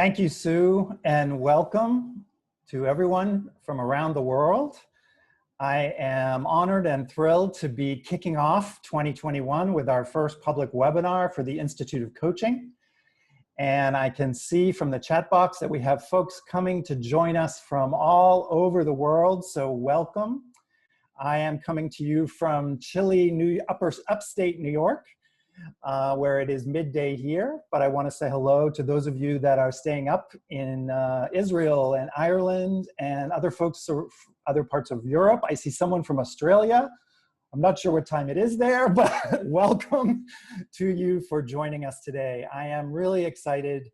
Thank you, Sue, and welcome to everyone from around the world. I am honored and thrilled to be kicking off 2021 with our first public webinar for the Institute of Coaching. And I can see from the chat box that we have folks coming to join us from all over the world, so welcome. I am coming to you from chilly upstate New York, where it is midday here, but I want to say hello to those of you that are staying up in Israel and Ireland and other folks from other parts of Europe. I see someone from Australia. I'm not sure what time it is there, but welcome to you for joining us today. I am really excited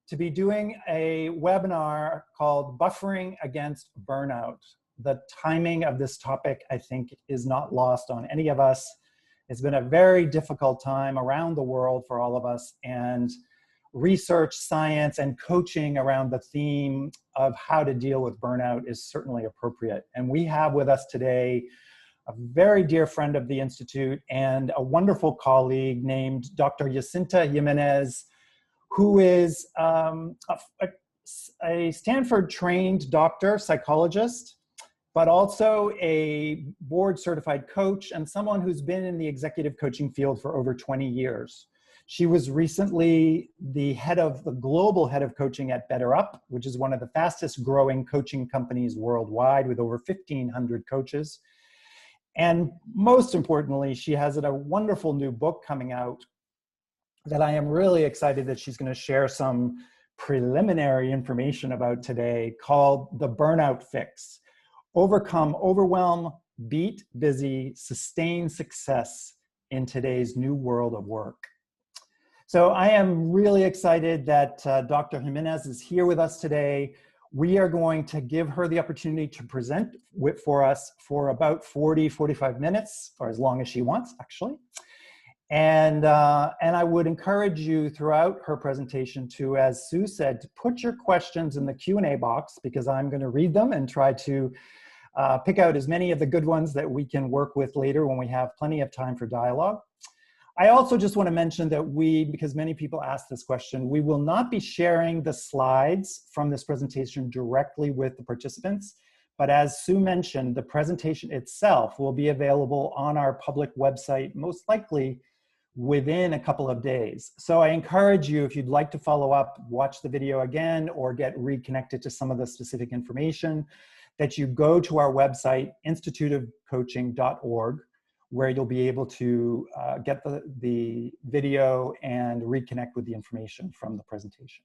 to be doing a webinar called Buffering Against Burnout. The timing of this topic, I think, is not lost on any of us. It's been a very difficult time around the world for all of us, and research, science, and coaching around the theme of how to deal with burnout is certainly appropriate. And we have with us today a very dear friend of the Institute and a wonderful colleague named Dr. Jacinta Jimenez, who is a Stanford-trained doctor, psychologist, but also a board-certified coach and someone who's been in the executive coaching field for over 20 years. She was recently the global head of coaching at BetterUp, which is one of the fastest growing coaching companies worldwide with over 1,500 coaches. And most importantly, she has a wonderful new book coming out that I am really excited that she's going to share some preliminary information about today, called The Burnout Fix: Overcome Overwhelm, Beat Busy, Sustain Success in Today's New World of Work. So I am really excited that Dr. Jimenez is here with us today. We are going to give her the opportunity to present for us for about 45 minutes, or as long as she wants, actually. And I would encourage you throughout her presentation to, as Sue said, to put your questions in the Q&A box, because I'm going to read them and try to pick out as many of the good ones that we can work with later when we have plenty of time for dialogue. I also just want to mention that because many people asked this question, we will not be sharing the slides from this presentation directly with the participants. But as Sue mentioned, the presentation itself will be available on our public website, most likely within a couple of days. So I encourage you, if you'd like to follow up, watch the video again, or get reconnected to some of the specific information, that you go to our website, instituteofcoaching.org, where you'll be able to get the video and reconnect with the information from the presentation.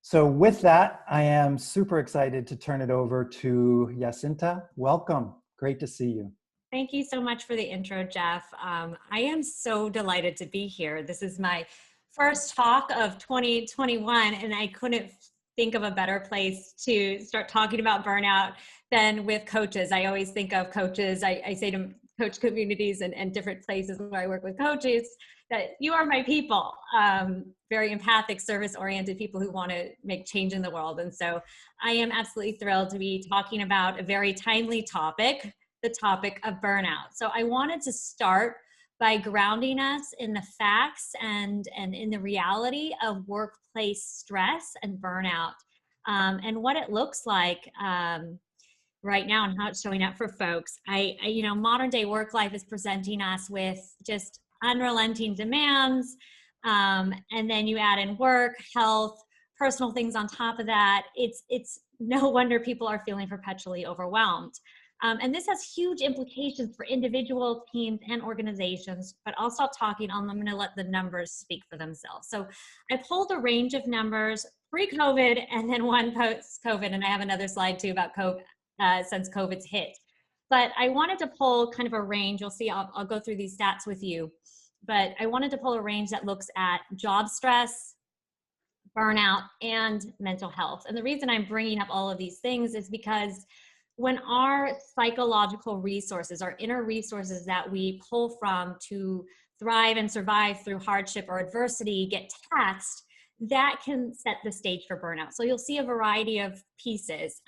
So with that, I am super excited to turn it over to Jacinta. Welcome. Great to see you. Thank you so much for the intro, Jeff. I am so delighted to be here. This is my first talk of 2021, and I couldn't think of a better place to start talking about burnout than with coaches. I always think of coaches, I say to coach communities and different places where I work with coaches, that you are my people, very empathic, service-oriented people who want to make change in the world. And so I am absolutely thrilled to be talking about a very timely topic, the topic of burnout. So I wanted to start by grounding us in the facts and in the reality of workplace stress and burnout, and what it looks like right now and how it's showing up for folks. Modern day work life is presenting us with just unrelenting demands, and then you add in work, health, personal things on top of that. It's no wonder people are feeling perpetually overwhelmed. And this has huge implications for individual teams and organizations, but I'll stop talking. I'm going to let the numbers speak for themselves. So I pulled a range of numbers pre-COVID and then one post-COVID, and I have another slide too about COVID since COVID's hit. But I wanted to pull kind of a range. You'll see, I'll go through these stats with you, but I wanted to pull a range that looks at job stress, burnout, and mental health. And the reason I'm bringing up all of these things is because when our psychological resources, our inner resources that we pull from to thrive and survive through hardship or adversity get taxed, that can set the stage for burnout. So you'll see a variety of pieces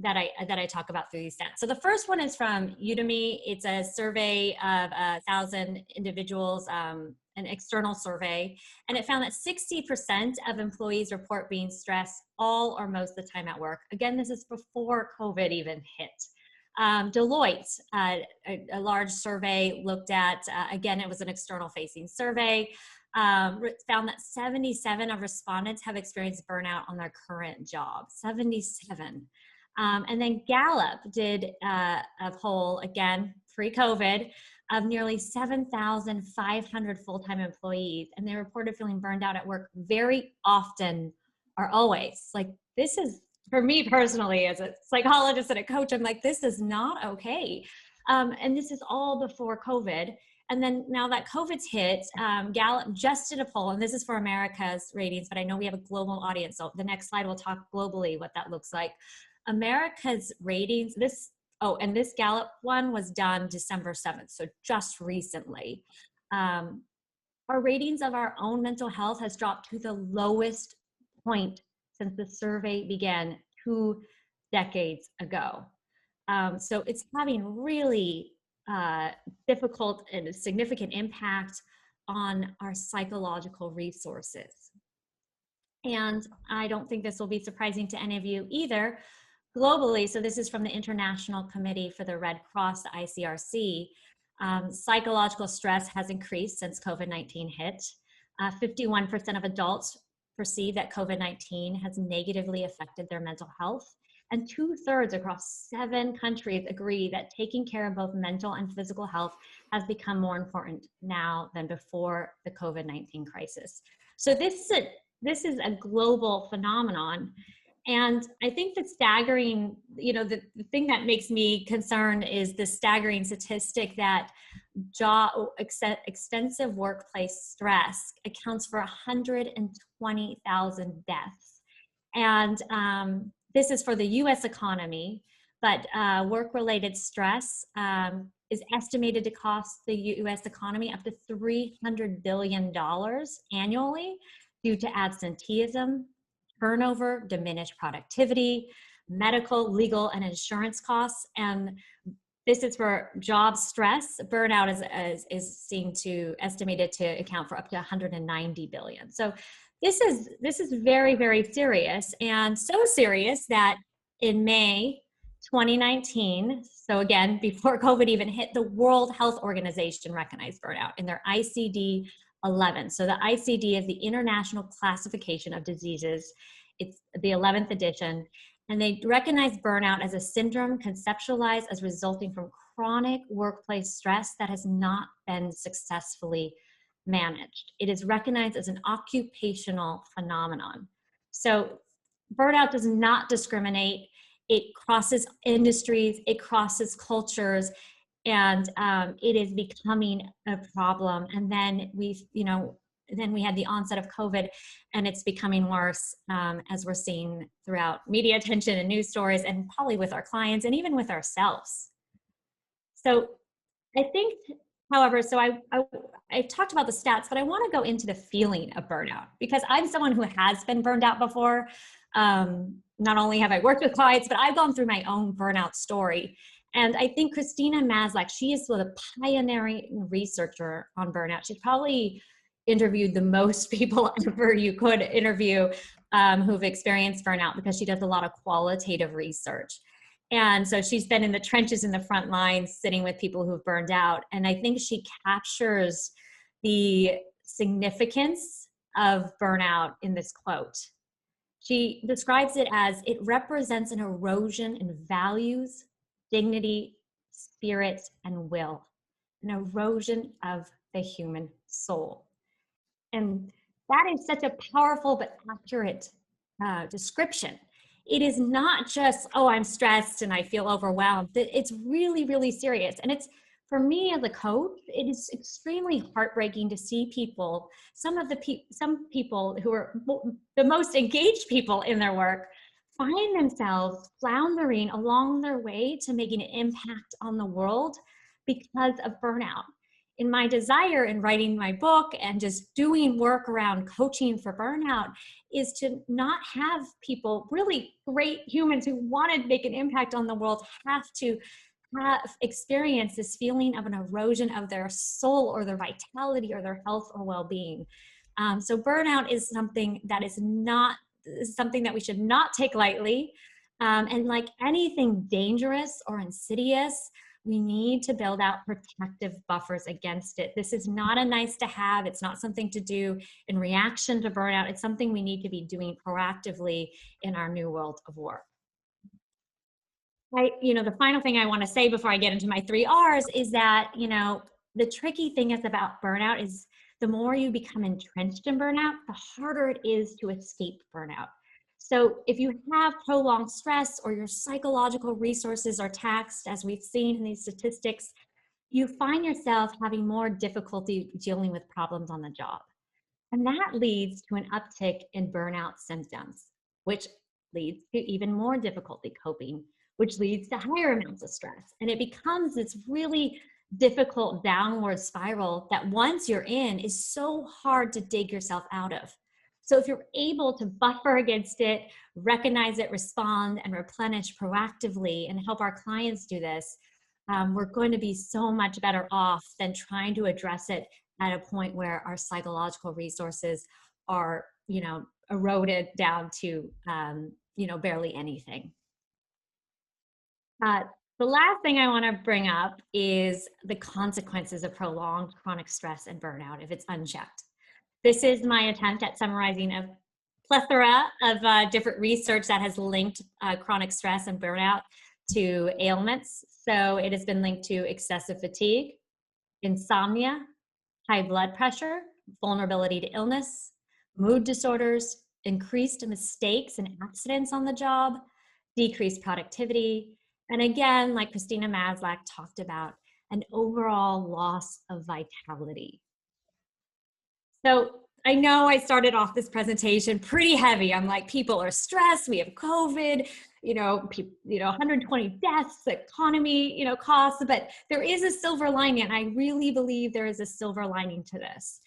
that I talk about through these stats. So the first one is from Udemy. It's a survey of 1,000 individuals an external survey, and it found that 60% of employees report being stressed all or most of the time at work. Again, this is before COVID even hit. Deloitte, a large survey looked at, again, it was an external facing survey, found that 77 of respondents have experienced burnout on their current job, 77. And then Gallup did a poll, again, pre-COVID, of nearly 7,500 full-time employees, and they reported feeling burned out at work very often or always. Like, this is, for me personally, as a psychologist and a coach, I'm like, this is not okay. And this is all before COVID. And then now that COVID's hit, Gallup just did a poll, and this is for America's ratings, but I know we have a global audience. So the next slide will talk globally what that looks like. America's ratings, this Gallup one was done December 7th, so just recently. Our ratings of our own mental health has dropped to the lowest point since the survey began 2 decades ago. So it's having really difficult and significant impact on our psychological resources. And I don't think this will be surprising to any of you either. Globally, so this is from the International Committee for the Red Cross, the ICRC, psychological stress has increased since COVID-19 hit. 51% of adults perceive that COVID-19 has negatively affected their mental health. And 2/3 across 7 countries agree that taking care of both mental and physical health has become more important now than before the COVID-19 crisis. So this is a global phenomenon. And I think the staggering, the thing that makes me concerned is the staggering statistic that extensive workplace stress accounts for 120,000 deaths. And this is for the US economy, but work-related stress is estimated to cost the US economy up to $300 billion annually due to absenteeism, turnover, diminished productivity, medical, legal, and insurance costs. And this is for job stress. Burnout is estimated to account for up to 190 billion. So this is very, very serious, and so serious that in May 2019, so again, before COVID even hit, the World Health Organization recognized burnout in their ICD-11. So the ICD is the International Classification of Diseases. It's the 11th edition. And they recognize burnout as a syndrome conceptualized as resulting from chronic workplace stress that has not been successfully managed. It is recognized as an occupational phenomenon. So burnout does not discriminate. It crosses industries, it crosses cultures, and it is becoming a problem. And then we had the onset of COVID, and it's becoming worse as we're seeing throughout media attention and news stories, and probably with our clients and even with ourselves. So I think, however, so I talked about the stats, but I want to go into the feeling of burnout, because I'm someone who has been burned out before. Not only have I worked with clients, but I've gone through my own burnout story. And I think Christina Maslach, she is the pioneering researcher on burnout. She's probably interviewed the most people ever you could interview who've experienced burnout, because she does a lot of qualitative research. And so she's been in the trenches, in the front lines, sitting with people who've burned out. And I think she captures the significance of burnout in this quote. She describes it as, it represents an erosion in values, dignity, spirit, and will, an erosion of the human soul. And that is such a powerful but accurate description. It is not just, oh, I'm stressed and I feel overwhelmed. It's really, really serious. And it's, for me as a coach, it is extremely heartbreaking to see people, some people who are the most engaged people in their work, find themselves floundering along their way to making an impact on the world because of burnout. In my desire in writing my book and just doing work around coaching for burnout is to not have people, really great humans who want to make an impact on the world, have to experience this feeling of an erosion of their soul or their vitality or their health or well-being. So burnout is something that is something that we should not take lightly. And like anything dangerous or insidious, we need to build out protective buffers against it. This is not a nice to have. It's not something to do in reaction to burnout. It's something we need to be doing proactively in our new world of work. The final thing I want to say before I get into my 3 R's is that, the tricky thing is about burnout is the more you become entrenched in burnout, the harder it is to escape burnout. So if you have prolonged stress or your psychological resources are taxed, as we've seen in these statistics, you find yourself having more difficulty dealing with problems on the job. And that leads to an uptick in burnout symptoms, which leads to even more difficulty coping, which leads to higher amounts of stress. And it becomes this really difficult downward spiral that once you're in is so hard to dig yourself out of. So if you're able to buffer against it, recognize it, respond, and replenish proactively and help our clients do this, we're going to be so much better off than trying to address it at a point where our psychological resources are, eroded down to, barely anything. The last thing I want to bring up is the consequences of prolonged chronic stress and burnout if it's unchecked. This is my attempt at summarizing a plethora of different research that has linked chronic stress and burnout to ailments. So it has been linked to excessive fatigue, insomnia, high blood pressure, vulnerability to illness, mood disorders, increased mistakes and accidents on the job, decreased productivity, and again, like Christina Maslach talked about, an overall loss of vitality. So I know I started off this presentation pretty heavy. I'm like, people are stressed. We have COVID, 120 deaths, economy, costs, but there is a silver lining. And I really believe there is a silver lining to this.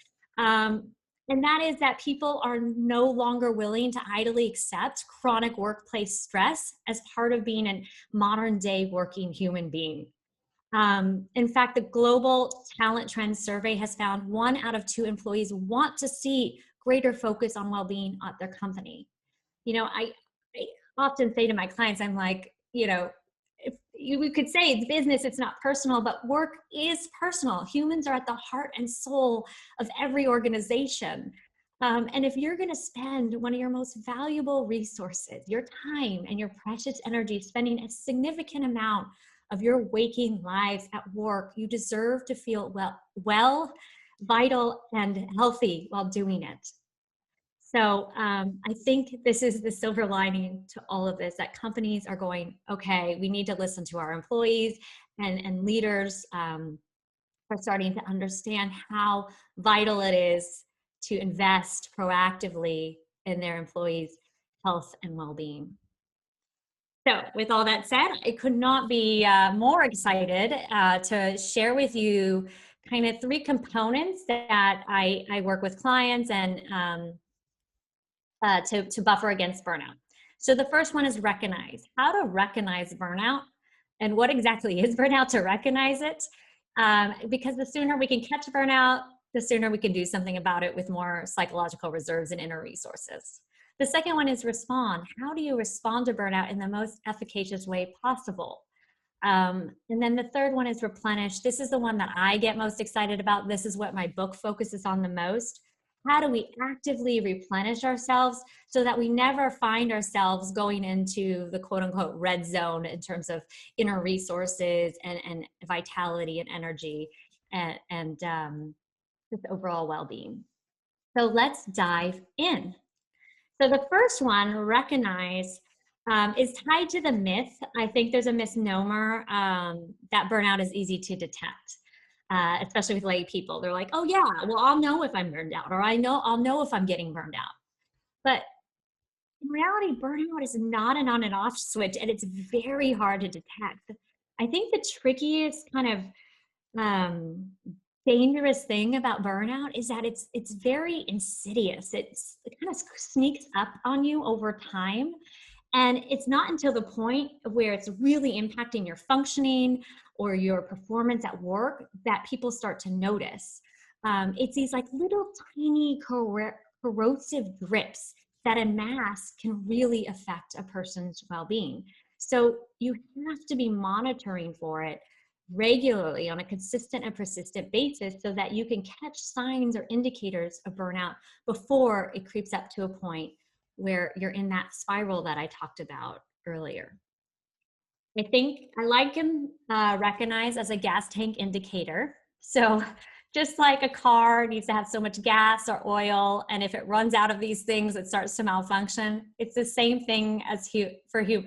And that is that people are no longer willing to idly accept chronic workplace stress as part of being a modern day working human being. In fact, the Global Talent Trends Survey has found 1 out of 2 employees want to see greater focus on well-being at their company. I often say to my clients, I'm like, if we could say it's business, it's not personal, but work is personal. Humans are at the heart and soul of every organization. And if you're going to spend one of your most valuable resources, your time and your precious energy, spending a significant amount of your waking lives at work, you deserve to feel well, vital, and healthy while doing it. So I think this is the silver lining to all of this, that companies are going, okay, we need to listen to our employees, and leaders are starting to understand how vital it is to invest proactively in their employees' health and well-being. So with all that said, I could not be more excited to share with you kind of 3 components that I work with clients and to buffer against burnout. So the first one is recognize. How to recognize burnout and what exactly is burnout to recognize it. Because the sooner we can catch burnout, the sooner we can do something about it with more psychological reserves and inner resources. The second one is respond. How do you respond to burnout in the most efficacious way possible? And then the third one is replenish. This is the one that I get most excited about. This is what my book focuses on the most. How do we actively replenish ourselves so that we never find ourselves going into the quote unquote red zone in terms of inner resources and vitality and energy and just overall well-being. So let's dive in. So the first one, recognize, is tied to the myth. I think there's a misnomer that burnout is easy to detect. Especially with lay people. They're like, oh yeah, well, I'll know if I'm burned out, or I'll know if I'm getting burned out. But in reality, burnout is not an on and off switch, and it's very hard to detect. I think the trickiest kind of dangerous thing about burnout is that it's very insidious. It kind of sneaks up on you over time. And it's not until the point where it's really impacting your functioning or your performance at work that people start to notice. It's these like little tiny corrosive drips that en masse can really affect a person's well-being. So you have to be monitoring for it regularly on a consistent and persistent basis so that you can catch signs or indicators of burnout before it creeps up to a point where you're in that spiral that I talked about earlier. I think I like him recognized as a gas tank indicator. So just like a car needs to have so much gas or oil, and if it runs out of these things, it starts to malfunction. It's the same thing as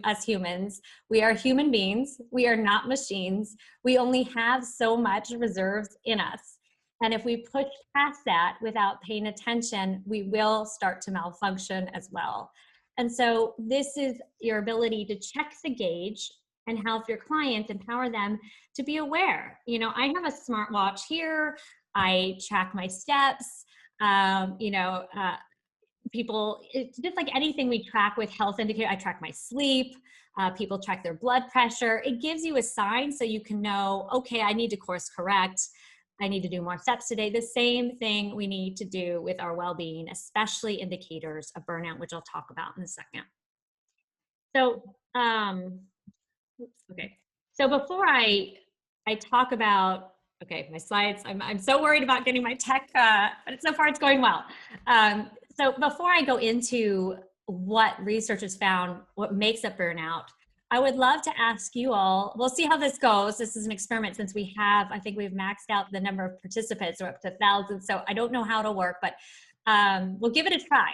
us humans. We are human beings. We are not machines. We only have so much reserves in us. And if we push past that without paying attention, we will start to malfunction as well. And so this is your ability to check the gauge and help your clients, empower them to be aware. You know, I have a smartwatch here. I track my steps. People, it's just like anything we track with health indicator. I track my sleep. People track their blood pressure. It gives you a sign so you can know, okay, I need to course correct. I need to do more steps today. The same thing we need to do with our well-being, especially indicators of burnout, which I'll talk about in a second. So, okay. So before I talk about, okay, my slides, I'm so worried about getting my tech, but so far it's going well. So before I go into what researchers found, what makes up burnout, I would love to ask you all, we'll see how this goes. This is an experiment since I think we've maxed out the number of participants, or up to 1,000. So I don't know how it'll work, but we'll give it a try.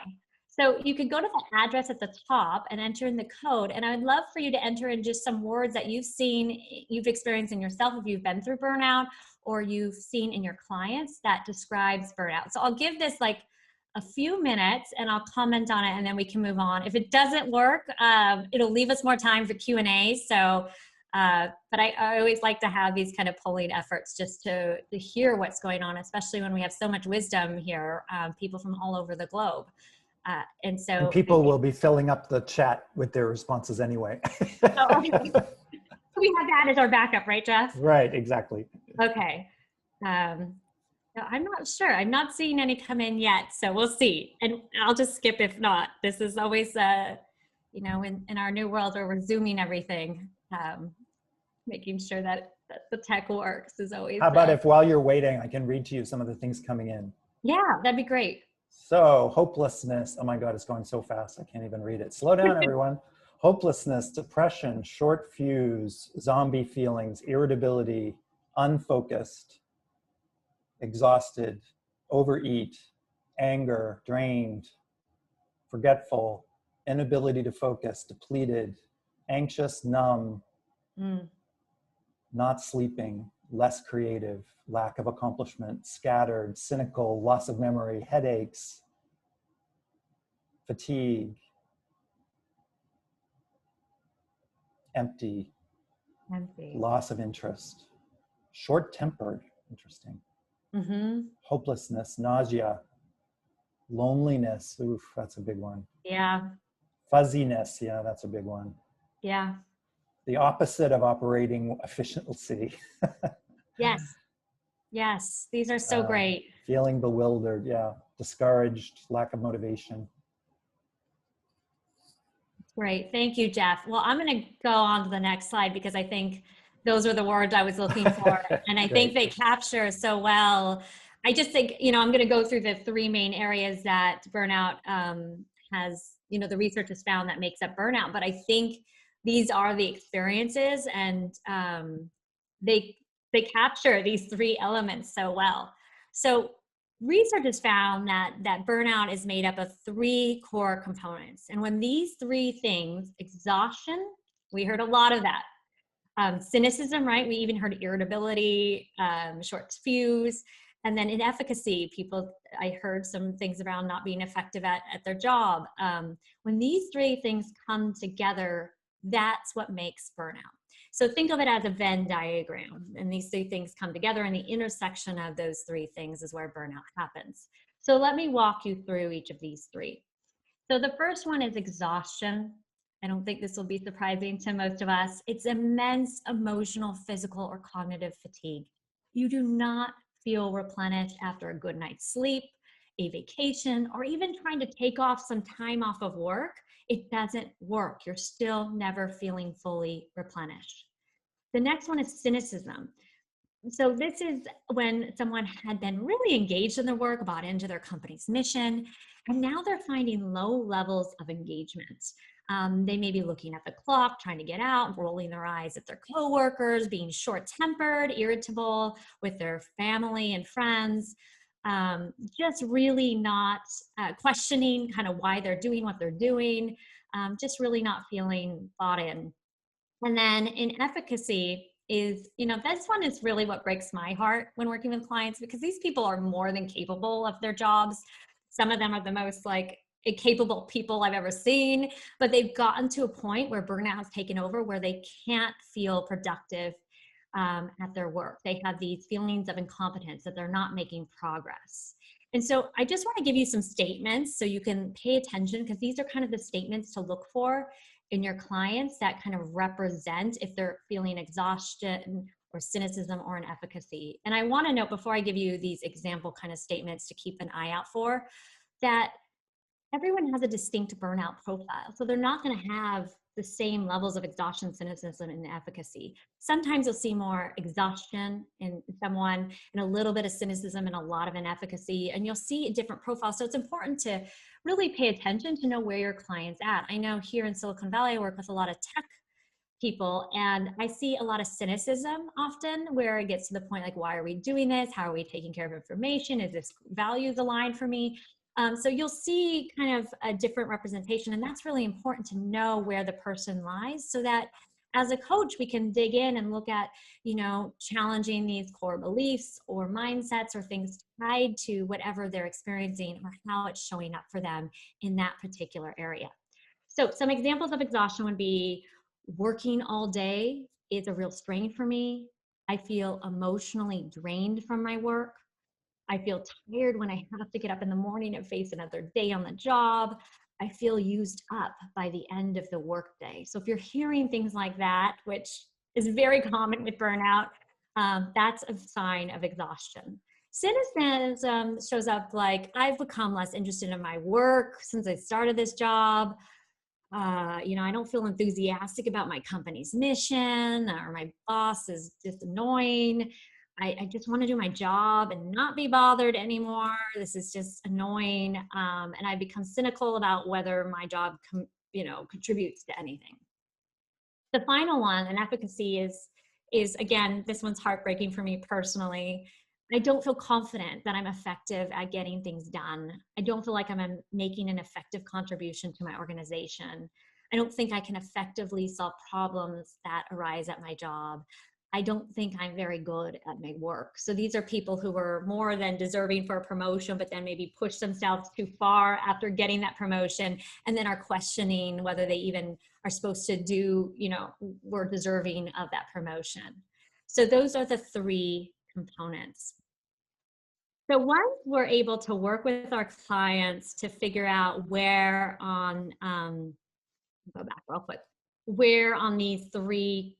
So you could go to the address at the top and enter in the code. And I would love for you to enter in just some words that you've seen, you've experienced in yourself if you've been through burnout, or you've seen in your clients that describes burnout. So I'll give this like a few minutes and I'll comment on it and then we can move on. If it doesn't work, it'll leave us more time for Q&A. So, but I always like to have these kind of polling efforts just to hear what's going on, especially when we have so much wisdom here, people from all over the globe. And people will be filling up the chat with their responses anyway. Oh, okay. We have that as our backup, right, Jeff? Right, exactly. Okay. No, I'm not sure. I'm not seeing any come in yet, so we'll see. And I'll just skip if not. This is always, in our new world where we're Zooming everything, making sure that the tech works is always. How about if while you're waiting, I can read to you some of the things coming in? Yeah, that'd be great. So hopelessness, oh my God, it's going so fast. I can't even read it. Slow down, everyone. Hopelessness, depression, short fuse, zombie feelings, irritability, unfocused, exhausted, overeat, anger, drained, forgetful, inability to focus, depleted, anxious, numb, not sleeping, less creative, lack of accomplishment, scattered, cynical, loss of memory, headaches, fatigue, empty, loss of interest, short-tempered, interesting, hopelessness, nausea, loneliness, oof, that's a big one. Yeah. Fuzziness, yeah, that's a big one. Yeah. The opposite of operating efficiency. Yes. Yes. These are so great. Feeling bewildered, yeah. Discouraged, lack of motivation. Great. Thank you, Jeff. Well, I'm going to go on to the next slide because I think those are the words I was looking for. And I think they capture so well. I just think, I'm going to go through the three main areas that burnout has, the research has found that makes up burnout. But I think these are the experiences and they capture these three elements so well. So research has found that burnout is made up of three core components. And when these three things, exhaustion, we heard a lot of that. Cynicism, right? We even heard irritability, short fuse, and then inefficacy. I heard some things around not being effective at their job. When these three things come together, that's what makes burnout. So think of it as a Venn diagram, and these three things come together, and the intersection of those three things is where burnout happens. So let me walk you through each of these three. So the first one is exhaustion. I don't think this will be surprising to most of us. It's immense emotional, physical, or cognitive fatigue. You do not feel replenished after a good night's sleep, a vacation, or even trying to take off some time off of work. It doesn't work. You're still never feeling fully replenished. The next one is cynicism. So this is when someone had been really engaged in their work, bought into their company's mission, and now they're finding low levels of engagement. They may be looking at the clock, trying to get out, rolling their eyes at their coworkers, being short-tempered, irritable with their family and friends, just really not questioning kind of why they're doing what they're doing, just really not feeling bought in. And then in efficacy is, this one is really what breaks my heart when working with clients, because these people are more than capable of their jobs. Some of them are the most capable people I've ever seen, but they've gotten to a point where burnout has taken over, where they can't feel productive at their work. They have these feelings of incompetence, that they're not making progress. And so I just want to give you some statements so you can pay attention, because these are kind of the statements to look for in your clients that kind of represent if they're feeling exhaustion or cynicism or inefficacy. And I want to note, before I give you these example kind of statements to keep an eye out for, that everyone has a distinct burnout profile. So they're not going to have the same levels of exhaustion, cynicism, and efficacy. Sometimes you'll see more exhaustion in someone and a little bit of cynicism and a lot of inefficacy, and you'll see a different profile. So it's important to really pay attention to know where your client's at. I know here in Silicon Valley, I work with a lot of tech people, and I see a lot of cynicism often, where it gets to the point like, why are we doing this? How are we taking care of information? Is this values aligned for me? So you'll see kind of a different representation, and that's really important to know where the person lies, so that as a coach, we can dig in and look at, challenging these core beliefs or mindsets or things tied to whatever they're experiencing or how it's showing up for them in that particular area. So some examples of exhaustion would be: working all day is a real strain for me. I feel emotionally drained from my work. I feel tired when I have to get up in the morning and face another day on the job. I feel used up by the end of the workday. So if you're hearing things like that, which is very common with burnout, that's a sign of exhaustion. Cynicism shows up like, I've become less interested in my work since I started this job. I don't feel enthusiastic about my company's mission, or my boss is just annoying. I just want to do my job and not be bothered anymore. This is just annoying. And I become cynical about whether my job, contributes to anything. The final one, and efficacy, is again, this one's heartbreaking for me personally. I don't feel confident that I'm effective at getting things done. I don't feel like I'm making an effective contribution to my organization. I don't think I can effectively solve problems that arise at my job. I don't think I'm very good at my work. So these are people who are more than deserving for a promotion, but then maybe push themselves too far after getting that promotion, and then are questioning whether they even are supposed to do, were deserving of that promotion. So those are the three components. So once we're able to work with our clients to figure out where on, go back real quick, where on these three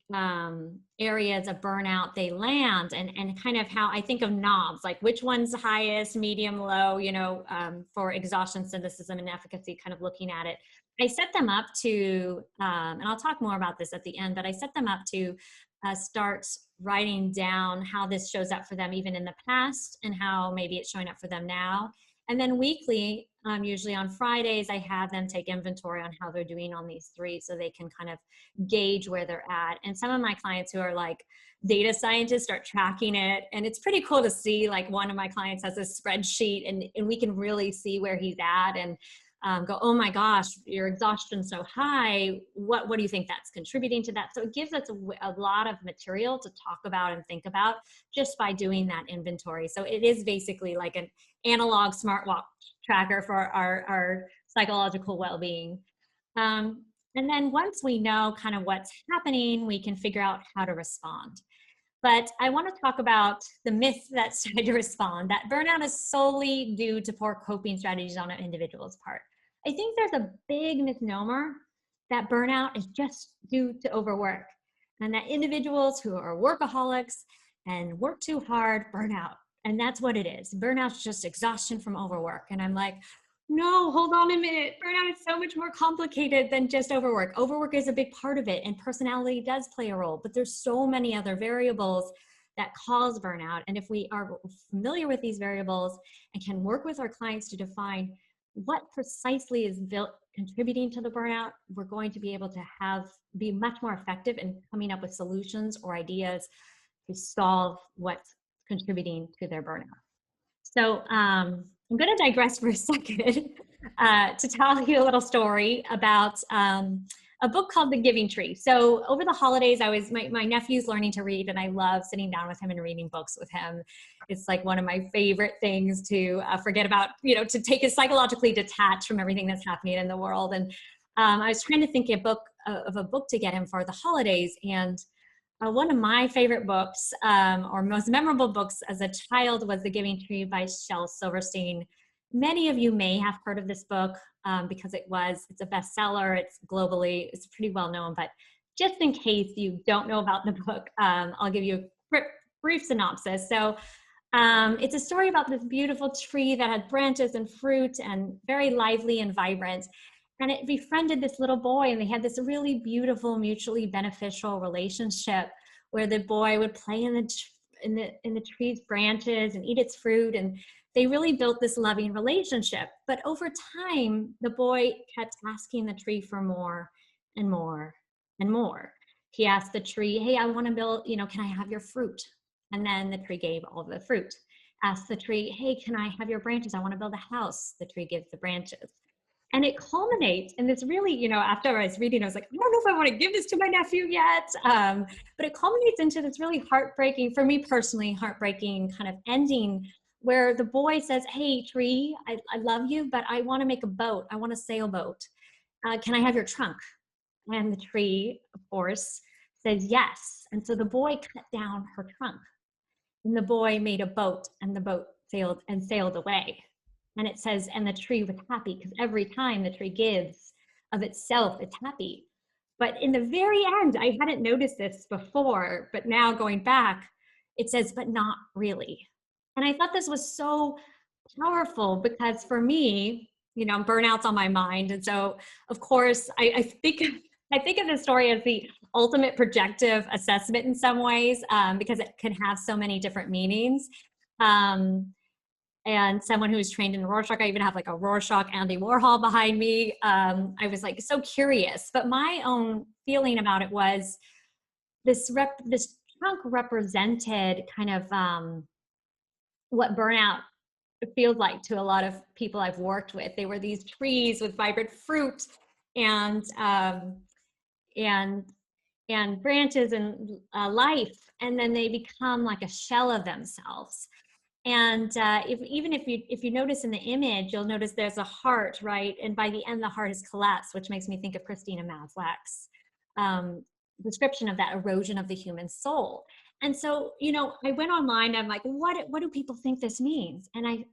areas of burnout they land, and kind of how I think of knobs, like which one's highest, medium, low, for exhaustion, cynicism, and efficacy, kind of looking at it. I set them up to, and I'll talk more about this at the end, but I set them up to start writing down how this shows up for them even in the past, and how maybe it's showing up for them now. And then weekly, usually on Fridays, I have them take inventory on how they're doing on these three, so they can kind of gauge where they're at. And some of my clients who are like data scientists start tracking it. And it's pretty cool to see, like one of my clients has a spreadsheet, and we can really see where he's at, and go, oh my gosh, your exhaustion's so high. What do you think that's contributing to that? So it gives us a lot of material to talk about and think about just by doing that inventory. So it is basically like an analog smartwatch tracker for our psychological well-being. And then once we know kind of what's happening, we can figure out how to respond. But I want to talk about the myth that's tried to respond, that burnout is solely due to poor coping strategies on an individual's part. I think there's a big misnomer that burnout is just due to overwork, and that individuals who are workaholics and work too hard burn out. And that's what it is. Burnout's just exhaustion from overwork. And I'm like, no, hold on a minute. Burnout is so much more complicated than just overwork. Overwork is a big part of it, and personality does play a role, but there's so many other variables that cause burnout. And if we are familiar with these variables and can work with our clients to define what precisely is contributing to the burnout, we're going to be able to be much more effective in coming up with solutions or ideas to solve what's contributing to their burnout. So I'm going to digress for a second to tell you a little story about a book called The Giving Tree. So over the holidays, my nephew's learning to read, and I love sitting down with him and reading books with him. It's like one of my favorite things to forget about, to take it psychologically detached from everything that's happening in the world. And I was trying to think of a book to get him for the holidays. And one of my favorite books, or most memorable books as a child, was The Giving Tree by Shel Silverstein. Many of you may have heard of this book because it's a bestseller. It's it's pretty well known, but just in case you don't know about the book, I'll give you a brief synopsis. So it's a story about this beautiful tree that had branches and fruit and very lively and vibrant. And it befriended this little boy, and they had this really beautiful, mutually beneficial relationship where the boy would play in the tree's branches and eat its fruit. And they really built this loving relationship. But over time, the boy kept asking the tree for more and more and more. He asked the tree, hey, I want to build, can I have your fruit? And then the tree gave all the fruit. Asked the tree, hey, can I have your branches? I want to build a house. The tree gives the branches. And it culminates in this really, after I was reading, I was like, I don't know if I want to give this to my nephew yet. But it culminates into this really heartbreaking, for me personally, heartbreaking kind of ending where the boy says, hey, tree, I love you, but I want to make a boat. I want a sailboat. Can I have your trunk? And the tree, of course, says yes. And so the boy cut down her trunk. And the boy made a boat, and the boat sailed away. And it says, and the tree was happy, because every time the tree gives of itself, it's happy. But in the very end, I hadn't noticed this before, but now going back, it says, but not really. And I thought this was so powerful because for me, burnout's on my mind. And so, of course, I think of this story as the ultimate projective assessment in some ways, because it can have so many different meanings. And someone who's trained in Rorschach, I even have like a Rorschach Andy Warhol behind me. I was like so curious, but my own feeling about it was this trunk represented kind of what burnout feels like to a lot of people I've worked with. They were these trees with vibrant fruit and branches and life, and then they become like a shell of themselves. And if you notice in the image, you'll notice there's a heart, right? And by the end, the heart is collapsed, which makes me think of Christina Maslach's description of that erosion of the human soul. And so, I went online. I'm like, what do people think this means? And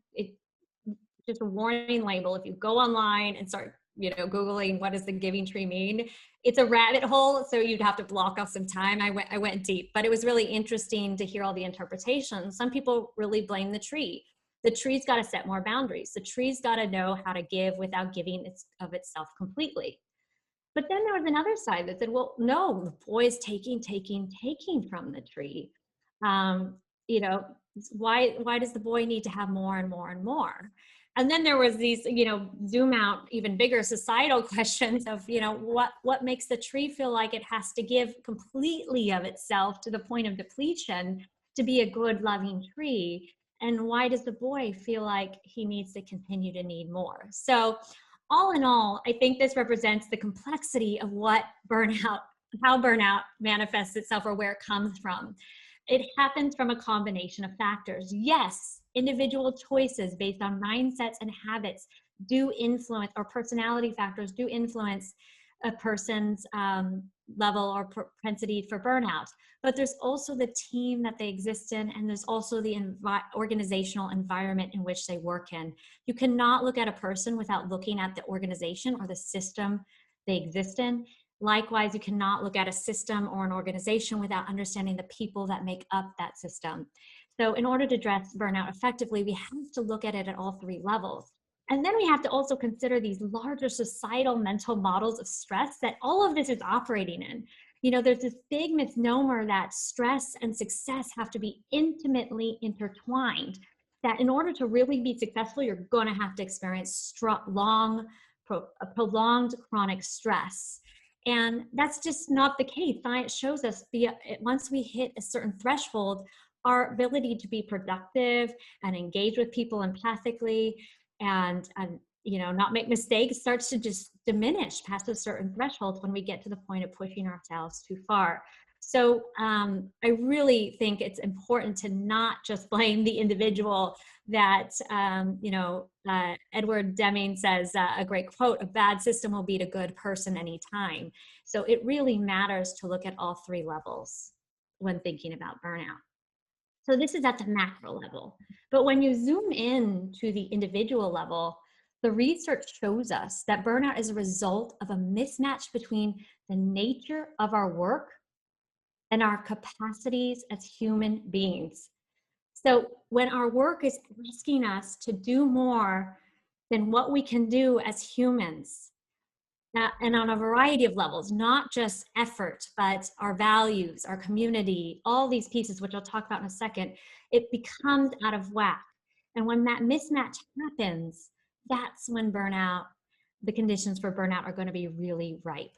just a warning label. If you go online and start, Googling what does the giving tree mean, it's a rabbit hole. So you'd have to block off some time. I went deep, but it was really interesting to hear all the interpretations. Some people really blame the tree. The tree's got to set more boundaries. The tree's got to know how to give without giving of itself completely. But then there was another side that said, well, no, the boy is taking from the tree. Why does the boy need to have more and more and more? And then there was these, zoom out, even bigger societal questions of, what makes the tree feel like it has to give completely of itself to the point of depletion to be a good, loving tree? And why does the boy feel like he needs to continue to need more? So all in all, I think this represents the complexity of how burnout manifests itself or where it comes from. It happens from a combination of factors. Yes, individual choices based on mindsets and habits do influence, or personality factors do influence a person's level or propensity for burnout. But there's also the team that they exist in, and there's also the organizational environment in which they work in. You cannot look at a person without looking at the organization or the system they exist in. Likewise, you cannot look at a system or an organization without understanding the people that make up that system. So in order to address burnout effectively, we have to look at it at all three levels. And then we have to also consider these larger societal mental models of stress that all of this is operating in. You know, there's this big misnomer that stress and success have to be intimately intertwined, that in order to really be successful, you're going to have to experience prolonged chronic stress. And that's just not the case. Science shows us once we hit a certain threshold, our ability to be productive and engage with people empathically and you know, not make mistakes starts to just diminish past a certain threshold when we get to the point of pushing ourselves too far. So I really think it's important to not just blame the individual. That, you know, Edward Deming says a great quote, "A bad system will beat a good person anytime." So it really matters to look at all three levels when thinking about burnout. So this is at the macro level. But when you zoom in to the individual level, the research shows us that burnout is a result of a mismatch between the nature of our work and our capacities as human beings. So when our work is asking us to do more than what we can do as humans, and on a variety of levels, not just effort, but our values, our community, all these pieces, which I'll talk about in a second, it becomes out of whack. And when that mismatch happens, that's when burnout, the conditions for burnout are going to be really ripe.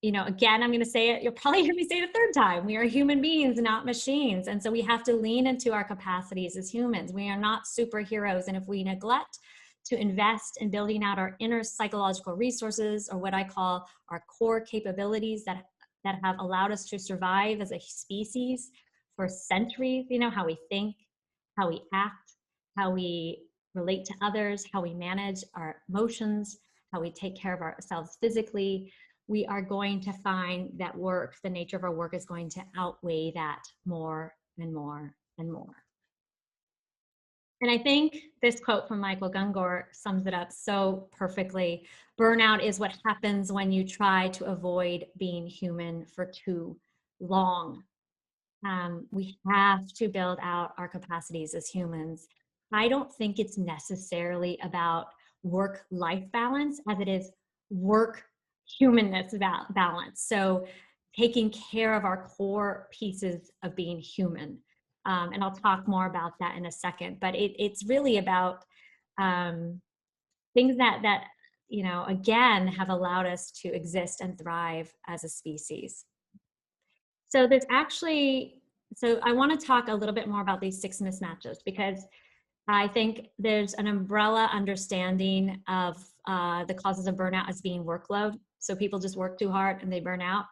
You know, again, I'm going to say it, you'll probably hear me say it a third time. We are human beings, not machines. And so we have to lean into our capacities as humans. We are not superheroes. And if we neglect to invest in building out our inner psychological resources, or what I call our core capabilities that have allowed us to survive as a species for centuries, you know, how we think, how we act, how we relate to others, how we manage our emotions, how we take care of ourselves physically, we are going to find that work, the nature of our work, is going to outweigh that more and more and more. And I think this quote from Michael Gungor sums it up so perfectly. Burnout is what happens when you try to avoid being human for too long. We have to build out our capacities as humans. I don't think it's necessarily about work-life balance as it is work-humanness balance. So taking care of our core pieces of being human. And I'll talk more about that in a second, but it's really about things that, you know, again, have allowed us to exist and thrive as a species. So there's actually, so I want to talk a little bit more about these 6 mismatches, because I think there's an umbrella understanding of the causes of burnout as being workload. So people just work too hard and they burn out.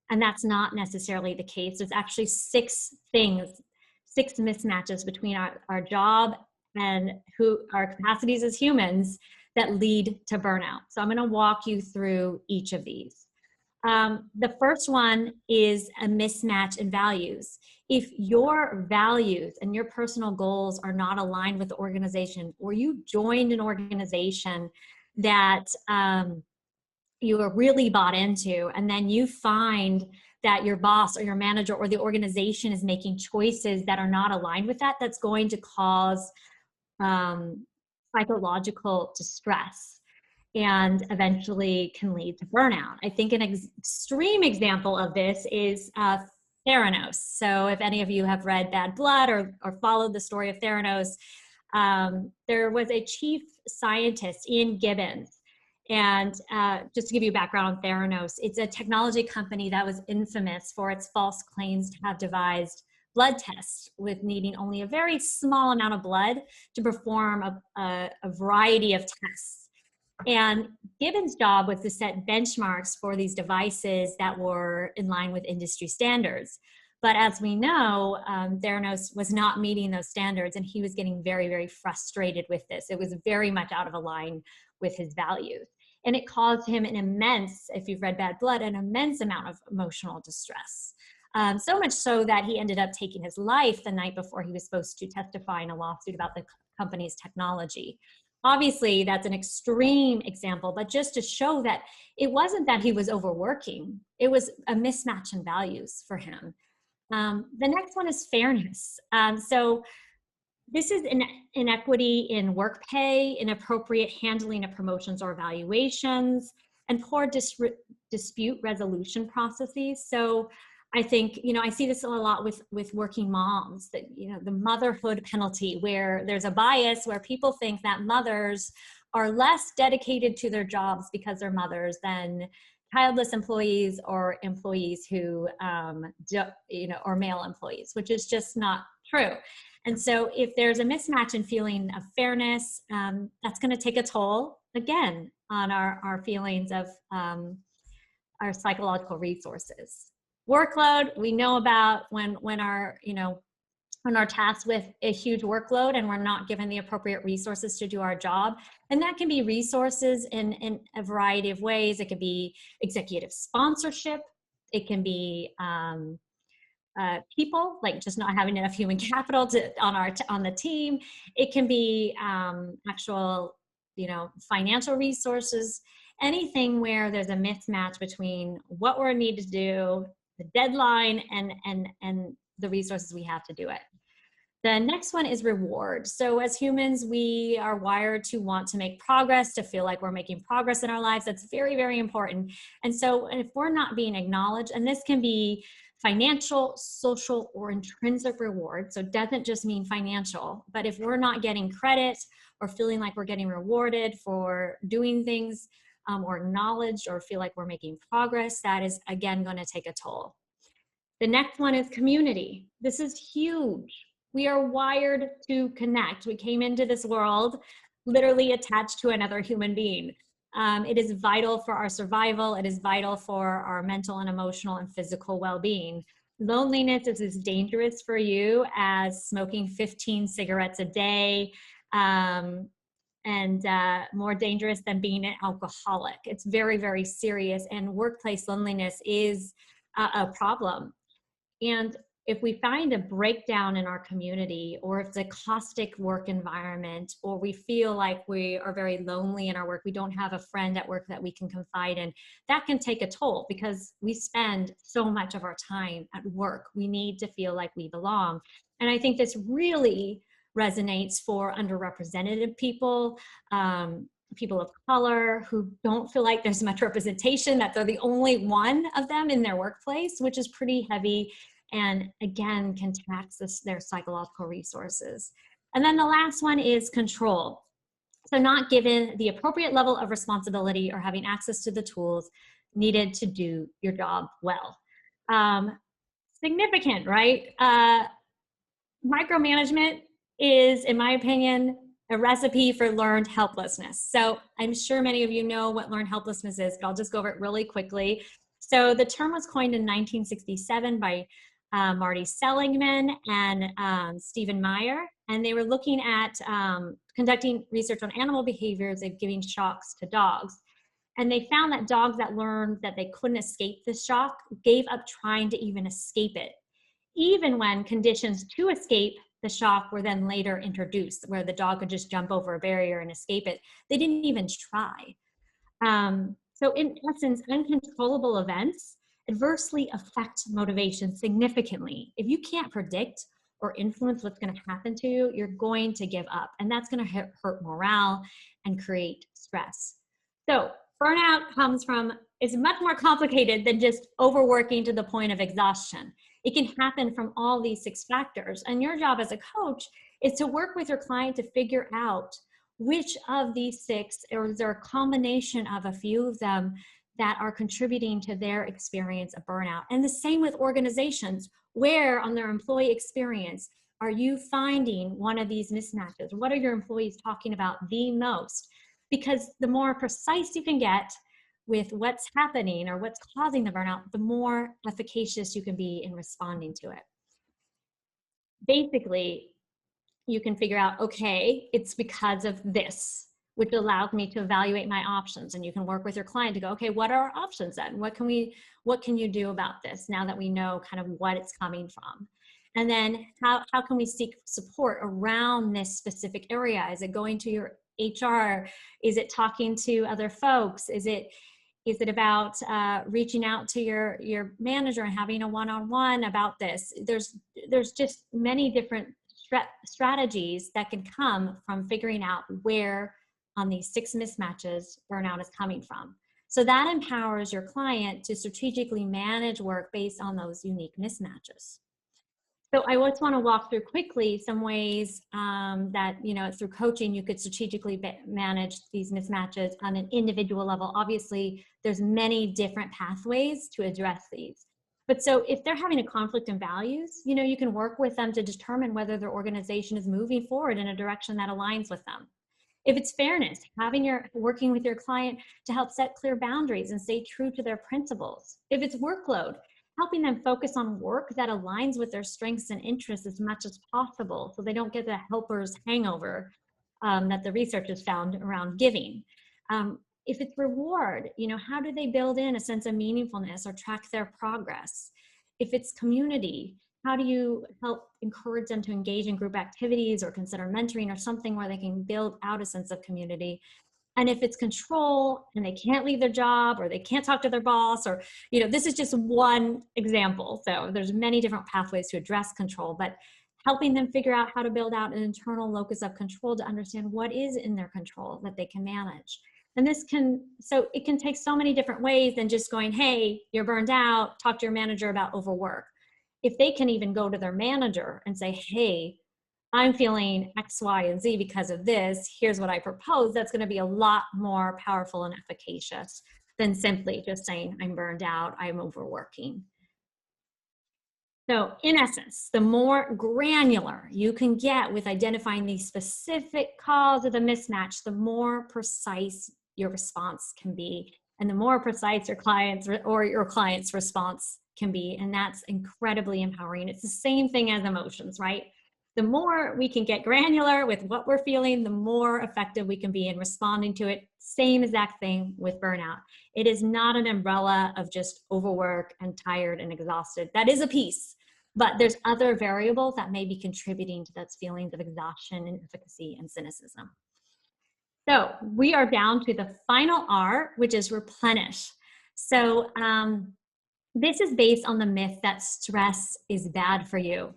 And that's not necessarily the case. There's actually 6 things, 6 mismatches between our job and our capacities as humans that lead to burnout. So I'm going to walk you through each of these. The first one is a mismatch in values. If your values and your personal goals are not aligned with the organization, or you joined an organization that you are really bought into, and then you find that your boss or your manager or the organization is making choices that are not aligned with that, that's going to cause psychological distress and eventually can lead to burnout. I think an extreme example of this is Theranos. So if any of you have read Bad Blood or followed the story of Theranos, there was a chief scientist, Ian Gibbons. And just to give you background on Theranos, it's a technology company that was infamous for its false claims to have devised blood tests with needing only a very small amount of blood to perform a variety of tests. And Gibbons' job was to set benchmarks for these devices that were in line with industry standards. But as we know, Theranos was not meeting those standards, and he was getting very, very frustrated with this. It was very much out of line with his values. And it caused him an immense, if you've read Bad Blood, an immense amount of emotional distress. So much so that he ended up taking his life the night before he was supposed to testify in a lawsuit about the company's technology. obviously that's an extreme example, but just to show that it wasn't that he was overworking, it was a mismatch in values for him. The next one is fairness. So this is inequity in work pay, inappropriate handling of promotions or evaluations, and poor dispute resolution processes. So I think, I see this a lot with working moms, that, the motherhood penalty, where there's a bias where people think that mothers are less dedicated to their jobs because they're mothers than childless employees or employees who, or male employees, which is just not true. And so if there's a mismatch in feeling of fairness, that's going to take a toll, again, on our feelings of our psychological resources. Workload, we know about when our tasked with a huge workload and we're not given the appropriate resources to do our job. And that can be resources in a variety of ways. It could be executive sponsorship. It can be people, like just not having enough human capital on the team. It can be actual, financial resources, anything where there's a mismatch between what we're needed to do, the deadline, and the resources we have to do it. The next one is reward. So as humans, we are wired to want to make progress, to feel like we're making progress in our lives. That's very, very important. And so if we're not being acknowledged, and this can be financial, social, or intrinsic reward, so it doesn't just mean financial, but if we're not getting credit or feeling like we're getting rewarded for doing things, or acknowledged, or feel like we're making progress, that is, again, going to take a toll. The next one is community. This is huge. We are wired to connect. We came into this world literally attached to another human being. It is vital for our survival. It is vital for our mental and emotional and physical well-being. Loneliness is as dangerous for you as smoking 15 cigarettes a day, and more dangerous than being an alcoholic. It's very, very serious, and workplace loneliness is a problem. And if we find a breakdown in our community, or if it's a caustic work environment, or we feel like we are very lonely in our work, we don't have a friend at work that we can confide in, that can take a toll because we spend so much of our time at work. We need to feel like we belong. And I think this really resonates for underrepresented people, people of color who don't feel like there's much representation, that they're the only one of them in their workplace, which is pretty heavy. And again, can tax their psychological resources. And then the last one is control. So not given the appropriate level of responsibility or having access to the tools needed to do your job well. Significant, right? Micromanagement is, in my opinion, a recipe for learned helplessness. So I'm sure many of you know what learned helplessness is, but I'll just go over it really quickly. So the term was coined in 1967 by Marty Seligman and Stephen Meyer, and they were looking at conducting research on animal behaviors of giving shocks to dogs. And they found that dogs that learned that they couldn't escape the shock gave up trying to even escape it, even when conditions to escape the shock were then later introduced, where the dog could just jump over a barrier and escape it. They didn't even try. So in essence, uncontrollable events adversely affect motivation significantly. If you can't predict or influence what's going to happen to you, you're going to give up, and that's going to hurt morale and create stress. So burnout is much more complicated than just overworking to the point of exhaustion. It can happen from all these 6 factors, and your job as a coach is to work with your client to figure out which of these 6, or is there a combination of a few of them that are contributing to their experience of burnout. And the same with organizations. Where on their employee experience are you finding one of these mismatches? What are your employees talking about the most? Because the more precise you can get with what's happening or what's causing the burnout, the more efficacious you can be in responding to it. Basically, you can figure out, okay, it's because of this, which allows me to evaluate my options. And you can work with your client to go, okay, what are our options then? What can you do about this now that we know kind of what it's coming from? And then how can we seek support around this specific area? Is it going to your HR? Is it talking to other folks? Is it about reaching out to your manager and having a one-on-one about this? There's just many different strategies that can come from figuring out where on these 6 mismatches burnout is coming from. So that empowers your client to strategically manage work based on those unique mismatches. So I just want to walk through quickly some ways that, through coaching, you could strategically manage these mismatches on an individual level. Obviously, there's many different pathways to address these. But so if they're having a conflict in values, you can work with them to determine whether their organization is moving forward in a direction that aligns with them. If it's fairness, working with your client to help set clear boundaries and stay true to their principles. If it's workload, helping them focus on work that aligns with their strengths and interests as much as possible so they don't get the helper's hangover that the research has found around giving. If it's reward, how do they build in a sense of meaningfulness or track their progress? If it's community, how do you help encourage them to engage in group activities or consider mentoring or something where they can build out a sense of community? And if it's control and they can't leave their job or they can't talk to their boss, or, this is just one example. So there's many different pathways to address control, but helping them figure out how to build out an internal locus of control to understand what is in their control that they can manage. And it can take so many different ways than just going, hey, you're burned out, talk to your manager about overwork. If they can even go to their manager and say, hey, I'm feeling X, Y, and Z because of this, here's what I propose, that's going to be a lot more powerful and efficacious than simply just saying, I'm burned out, I'm overworking. So in essence, the more granular you can get with identifying the specific cause of the mismatch, the more precise your response can be, and the more precise your client's response can be. And that's incredibly empowering. It's the same thing as emotions, right? The more we can get granular with what we're feeling, the more effective we can be in responding to it. Same exact thing with burnout. It is not an umbrella of just overwork and tired and exhausted. That is a piece, but there's other variables that may be contributing to those feelings of exhaustion, inefficacy, and cynicism. So we are down to the final R, which is replenish. So this is based on the myth that stress is bad for you.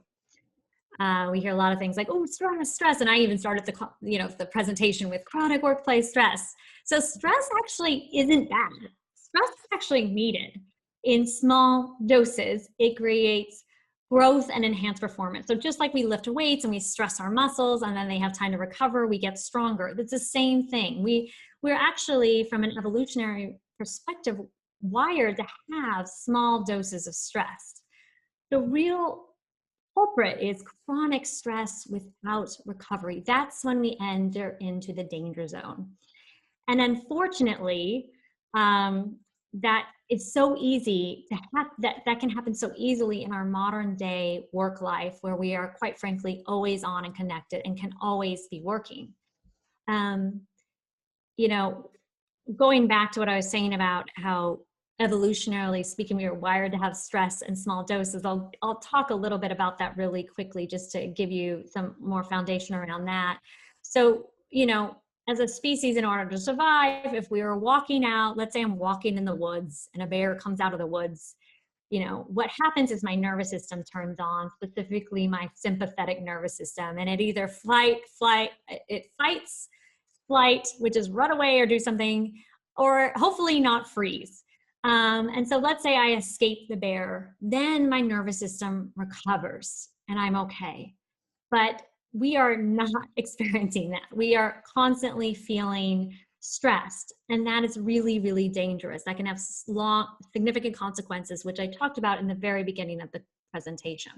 We hear a lot of things like, oh, stress. And I even started the presentation with chronic workplace stress. So stress actually isn't bad. Stress is actually needed. In small doses, it creates growth and enhanced performance. So just like we lift weights and we stress our muscles and then they have time to recover, we get stronger. It's the same thing. We're actually, from an evolutionary perspective, wired to have small doses of stress. The real culprit is chronic stress without recovery. That's when we enter into the danger zone. And unfortunately, that is so easy to have, that can happen so easily in our modern day work life, where we are, quite frankly, always on and connected and can always be working. Going back to what I was saying about how evolutionarily speaking, we are wired to have stress in small doses. I'll talk a little bit about that really quickly, just to give you some more foundation around that. So, as a species, in order to survive, if we were walking out, let's say I'm walking in the woods and a bear comes out of the woods, what happens is my nervous system turns on, specifically my sympathetic nervous system, and it either it fights, flight, which is run away or do something, or hopefully not freeze. And so let's say I escape the bear, then my nervous system recovers and I'm okay. But we are not experiencing that. We are constantly feeling stressed, and that is really, really dangerous. That can have significant consequences, which I talked about in the very beginning of the presentation.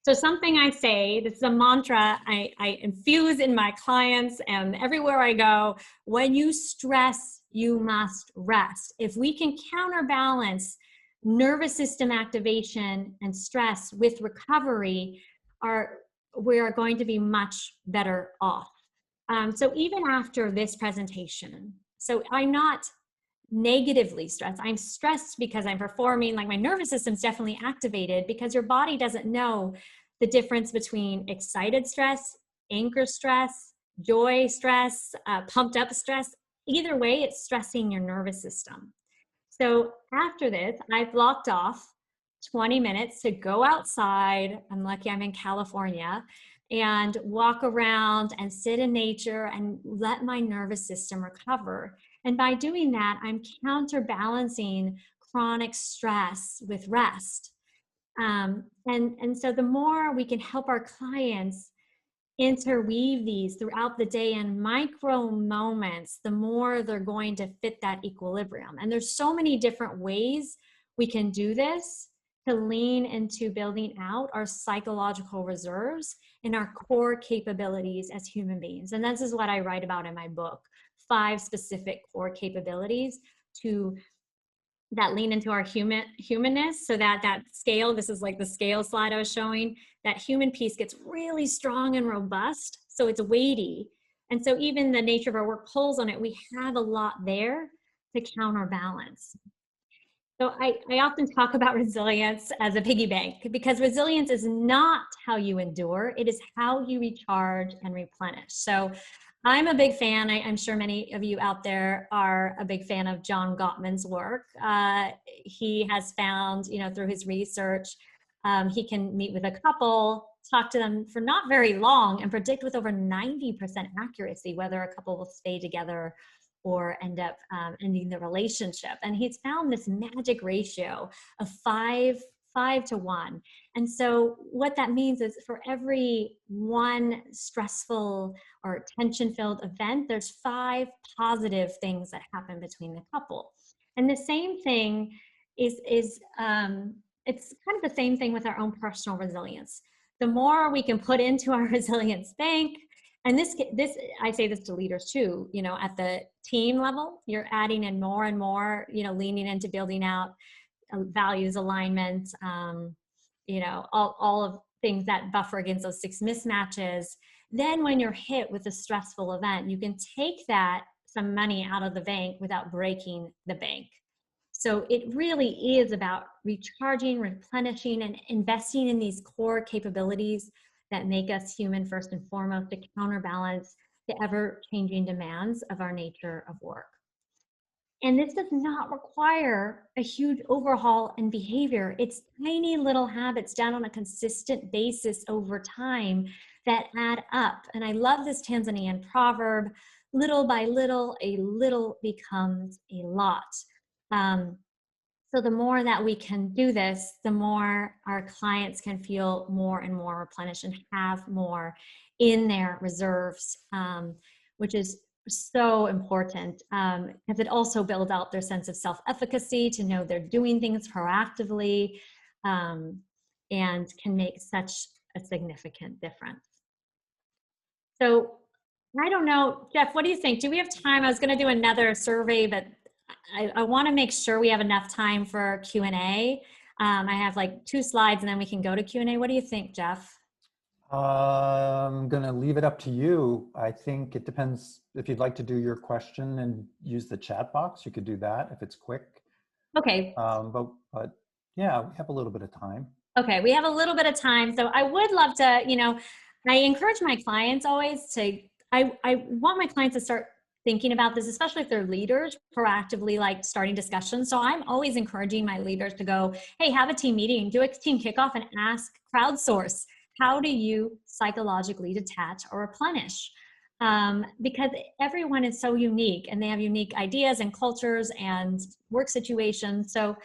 So something I say, this is a mantra I infuse in my clients and everywhere I go: when you stress, you must rest. If we can counterbalance nervous system activation and stress with recovery, we are going to be much better off. So even after this presentation, so I'm not negatively stressed. I'm stressed because I'm performing, like my nervous system's definitely activated, because your body doesn't know the difference between excited stress, anchor stress, joy stress, pumped up stress. Either way, it's stressing your nervous system. So after this, I blocked off 20 minutes to go outside. I'm lucky I'm in California, and walk around and sit in nature and let my nervous system recover. And by doing that, I'm counterbalancing chronic stress with rest. And so the more we can help our clients interweave these throughout the day in micro moments, the more they're going to fit that equilibrium. And there's so many different ways we can do this to lean into building out our psychological reserves and our core capabilities as human beings. And this is what I write about in my book, 5 specific core capabilities to that lean into our humanness, so that scale, this is like the scale slide I was showing, that human piece gets really strong and robust, so it's weighty. And so even the nature of our work pulls on it, we have a lot there to counterbalance. So I often talk about resilience as a piggy bank, because resilience is not how you endure, it is how you recharge and replenish. So I'm a big fan, I'm sure many of you out there are a big fan of John Gottman's work. He has found, through his research, he can meet with a couple, talk to them for not very long, and predict with over 90% accuracy whether a couple will stay together or end up ending the relationship. And he's found this magic ratio of 5 to 1. And so what that means is for every one stressful or tension-filled event, there's 5 positive things that happen between the couple. And the same thing is it's kind of the same thing with our own personal resilience. The more we can put into our resilience bank, and this I say this to leaders too, at the team level, you're adding in more and more, leaning into building out values alignment, all of things that buffer against those 6 mismatches. Then when you're hit with a stressful event, you can take some money out of the bank without breaking the bank. So it really is about recharging, replenishing, and investing in these core capabilities that make us human first and foremost, to counterbalance the ever-changing demands of our nature of work. And this does not require a huge overhaul in behavior. It's tiny little habits done on a consistent basis over time that add up. And I love this Tanzanian proverb, little by little, a little becomes a lot. So the more that we can do this, the more our clients can feel more and more replenished and have more in their reserves, which is so important, because it also builds out their sense of self-efficacy, to know they're doing things proactively, and can make such a significant difference. So I don't know, Jeff, what do you think? Do we have time? I was going to do another survey, but I want to make sure we have enough time for Q&A. I have like 2 slides and then we can go to Q&A. What do you think, Jeff? I'm going to leave it up to you. I think it depends. If you'd like to do your question and use the chat box, you could do that if it's quick. Okay. But yeah, we have a little bit of time. Okay, we have a little bit of time. So I would love to, I encourage my clients always to, I want my clients to start thinking about this, especially if they're leaders, proactively like starting discussions. So I'm always encouraging my leaders to go, hey, have a team meeting, do a team kickoff, and crowdsource. How do you psychologically detach or replenish? Because everyone is so unique and they have unique ideas and cultures and work situations. So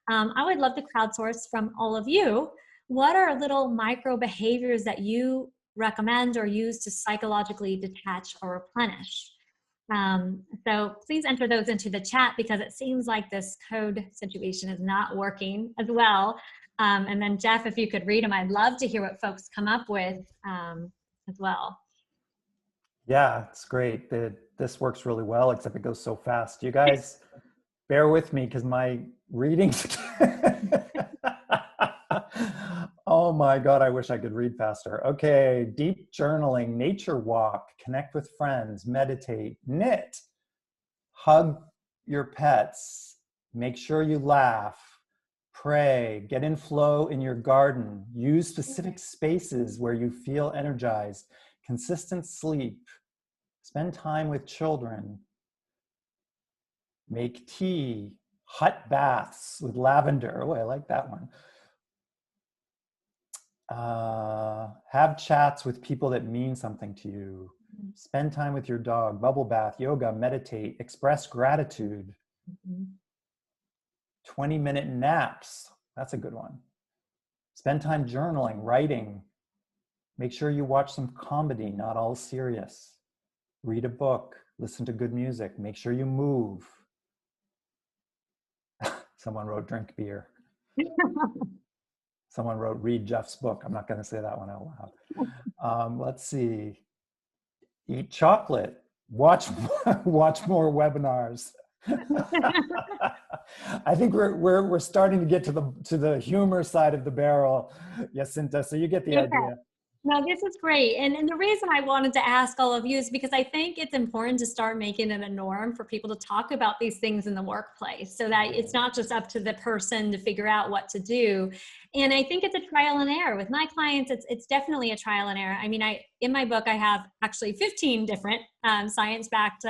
I would love to crowdsource from all of you. What are little micro behaviors that you recommend or use to psychologically detach or replenish? So please enter those into the chat, because it seems like this code situation is not working as well. And then Jeff, if you could read them, I'd love to hear what folks come up with as well. Yeah, it's great. This works really well, except it goes so fast. You guys bear with me because my readings, oh my God, I wish I could read faster. Okay, deep journaling, nature walk, connect with friends, meditate, knit, hug your pets, make sure you laugh, pray, get in flow in your garden, use specific spaces where you feel energized, consistent sleep, Spend time with children. Make tea, hot baths with lavender. Oh, I like that one. Have chats with people that mean something to you. Spend time with your dog, bubble bath, yoga, meditate, express gratitude. 20-minute naps. That's a good one. Spend time journaling, writing. Make sure you watch some comedy, not all serious. Read a book, listen to good music. Make sure you move. Someone wrote drink beer. Someone wrote read Jeff's book. I'm not going to say that one out loud. Let's see. Eat chocolate. Watch more webinars. I think we're starting to get to the humor side of the barrel, Jacinta. So you get the idea. No, this is great. And the reason I wanted to ask all of you is because I think it's important to start making it a norm for people to talk about these things in the workplace so that it's not just up to the person to figure out what to do. And I think it's a trial and error. With my clients, it's definitely a trial and error. I mean, in my book, I have actually 15 different science-backed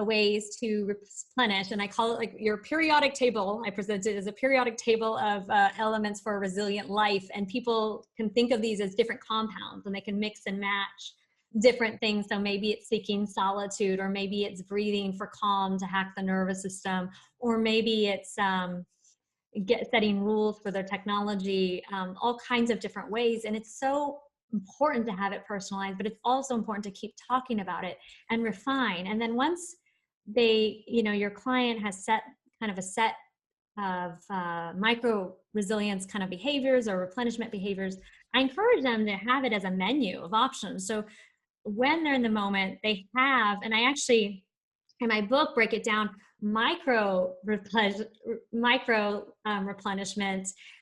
ways to replenish, and I call it like your periodic table. I present it as a periodic table of elements for a resilient life, and people can think of these as different compounds, and they can mix and match different things. So maybe it's seeking solitude, or maybe it's breathing for calm to hack the nervous system, or maybe it's setting rules for their technology, all kinds of different ways. And it's so important to have it personalized, but it's also important to keep talking about it and refine. And then once your client has set kind of a set of micro resilience kind of behaviors or replenishment behaviors, I encourage them to have it as a menu of options. So when they're in the moment, they have, and I actually, in my book, break it down, micro replenishment,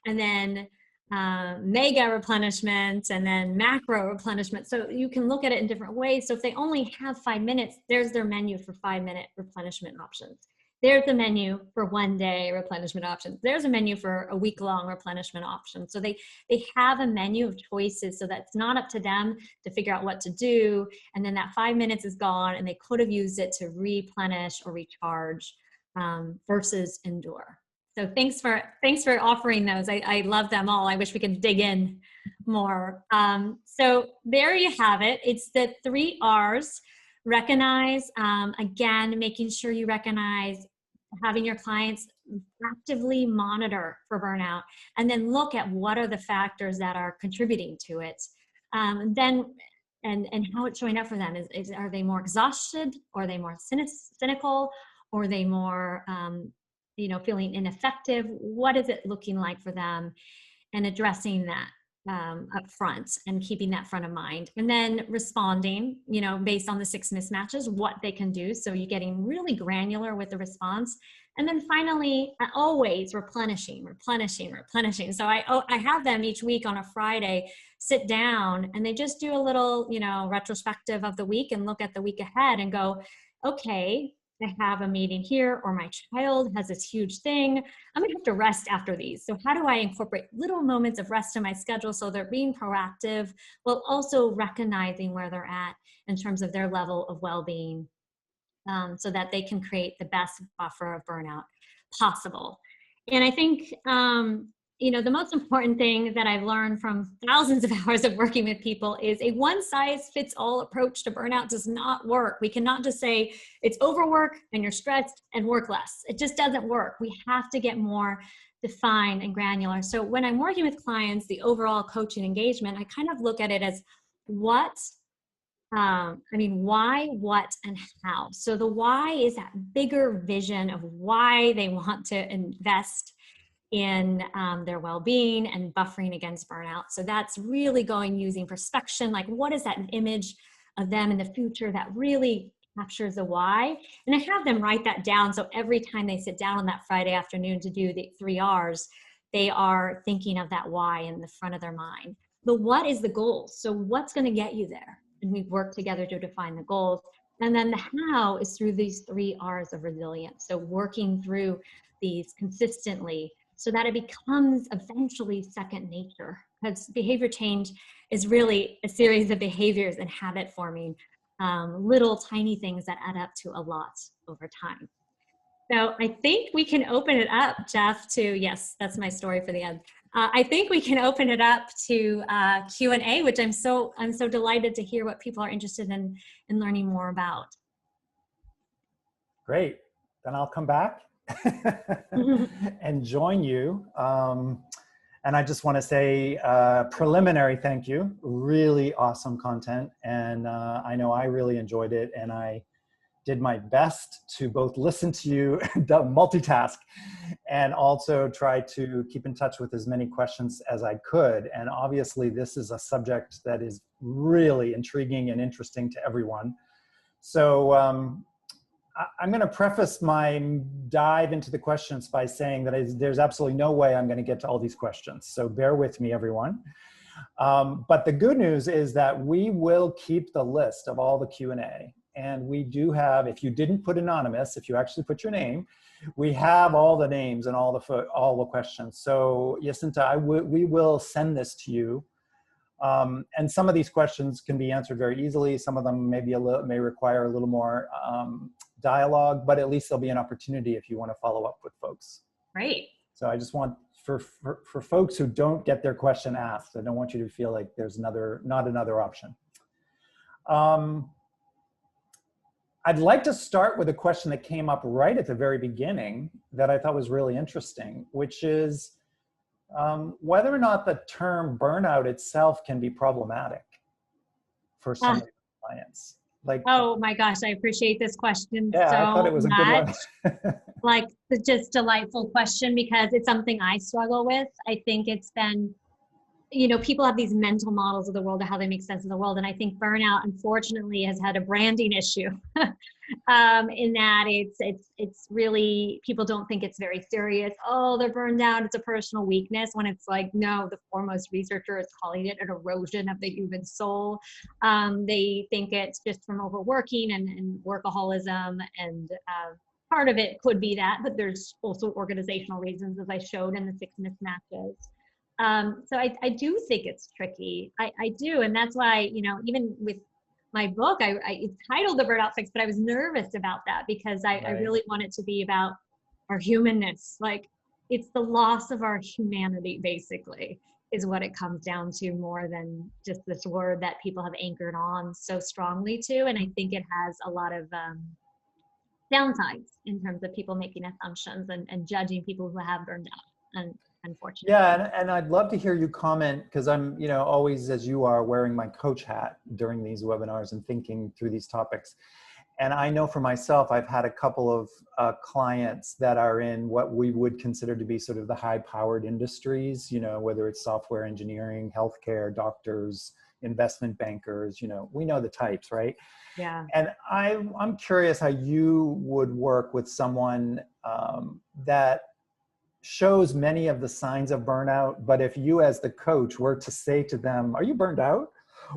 and then mega replenishment, and then macro replenishment. So you can look at it in different ways. So if they only have 5 minutes, there's their menu for 5-minute replenishment options. There's the menu for 1 day replenishment options. There's a menu for a week-long replenishment option. So they have a menu of choices so that it's not up to them to figure out what to do. And then that 5 minutes is gone, and they could have used it to replenish or recharge versus endure. So thanks for offering those. I love them all. I wish we could dig in more. So there you have it. It's the 3 R's. Recognize, again, making sure you recognize, having your clients actively monitor for burnout, and then look at what are the factors that are contributing to it. Then how it's showing up for them. Are they more exhausted? Or are they more cynical? Or are they more feeling ineffective? What is it looking like for them? And addressing that up front and keeping that front of mind. And then responding, based on the 6 mismatches, what they can do. So you're getting really granular with the response. And then finally, always replenishing. So I have them each week on a Friday sit down, and they just do a little, retrospective of the week and look at the week ahead and go, okay, I have a meeting here, or my child has this huge thing. I'm gonna have to rest after these. So how do I incorporate little moments of rest in my schedule so they're being proactive while also recognizing where they're at in terms of their level of well-being, so that they can create the best buffer of burnout possible. And I think, the most important thing that I've learned from thousands of hours of working with people is a one-size-fits-all approach to burnout does not work. We cannot just say it's overwork and you're stressed and work less. It just doesn't work. We have to get more defined and granular. So when I'm working with clients, the overall coaching engagement, I kind of look at it as why, what, and how. So the why is that bigger vision of why they want to invest in their well-being and buffering against burnout. So that's really using perspection, like what is that image of them in the future that really captures the why? And I have them write that down. So every time they sit down on that Friday afternoon to do the 3 R's, they are thinking of that why in the front of their mind. But what is the goal? So what's going to get you there? And we work together to define the goals. And then the how is through these 3 R's of resilience. So working through these consistently so that it becomes eventually second nature. Because behavior change is really a series of behaviors and habit forming little tiny things that add up to a lot over time. So I think we can open it up, Jeff, to, yes, that's my story for the end. I think we can open it up to Q&A, which I'm so delighted to hear what people are interested in learning more about. Great. Then I'll come back and join you. And I just want to say preliminary thank you. Really awesome content. And I know I really enjoyed it. And I did my best to both listen to you, multitask, and also try to keep in touch with as many questions as I could. And obviously, this is a subject that is really intriguing and interesting to everyone. So I'm going to preface my dive into the questions by saying that there's absolutely no way I'm going to get to all these questions. So bear with me, everyone. But the good news is that we will keep the list of all the Q&A. And we do have, if you didn't put anonymous, if you actually put your name, we have all the names and all the questions. So Jacinta, we will send this to you. And some of these questions can be answered very easily. Some of them may require a little more dialogue, but at least there'll be an opportunity if you want to follow up with folks. Great. So I just want, for folks who don't get their question asked, I don't want you to feel like there's not another option. I'd like to start with a question that came up right at the very beginning that I thought was really interesting, which is whether or not the term burnout itself can be problematic for some of your clients. Like, oh my gosh, I appreciate this question yeah, so I thought it was a much. good one. Like, it's just delightful question because it's something I struggle with. I think it's been, people have these mental models of the world of how they make sense of the world. And I think burnout, unfortunately, has had a branding issue in that it's really, people don't think it's very serious. Oh, they're burned out. It's a personal weakness, when it's like, no, the foremost researcher is calling it an erosion of the human soul. They think it's just from overworking and workaholism, and part of it could be that, but there's also organizational reasons, as I showed in the 6 mismatches. So I do think it's tricky. I do. And that's why, even with my book, it's titled The Burnout Fix, but I was nervous about that because I really want it to be about our humanness. Like, it's the loss of our humanity, basically, is what it comes down to, more than just this word that people have anchored on so strongly to. And I think it has a lot of downsides in terms of people making assumptions and judging people who have burned out. And unfortunately. Yeah, and I'd love to hear you comment, because I'm, always, as you are, wearing my coach hat during these webinars and thinking through these topics. And I know for myself, I've had a couple of clients that are in what we would consider to be sort of the high-powered industries, whether it's software engineering, healthcare, doctors, investment bankers, we know the types, right? Yeah. And I'm curious how you would work with someone that shows many of the signs of burnout, but if you as the coach were to say to them, are you burned out?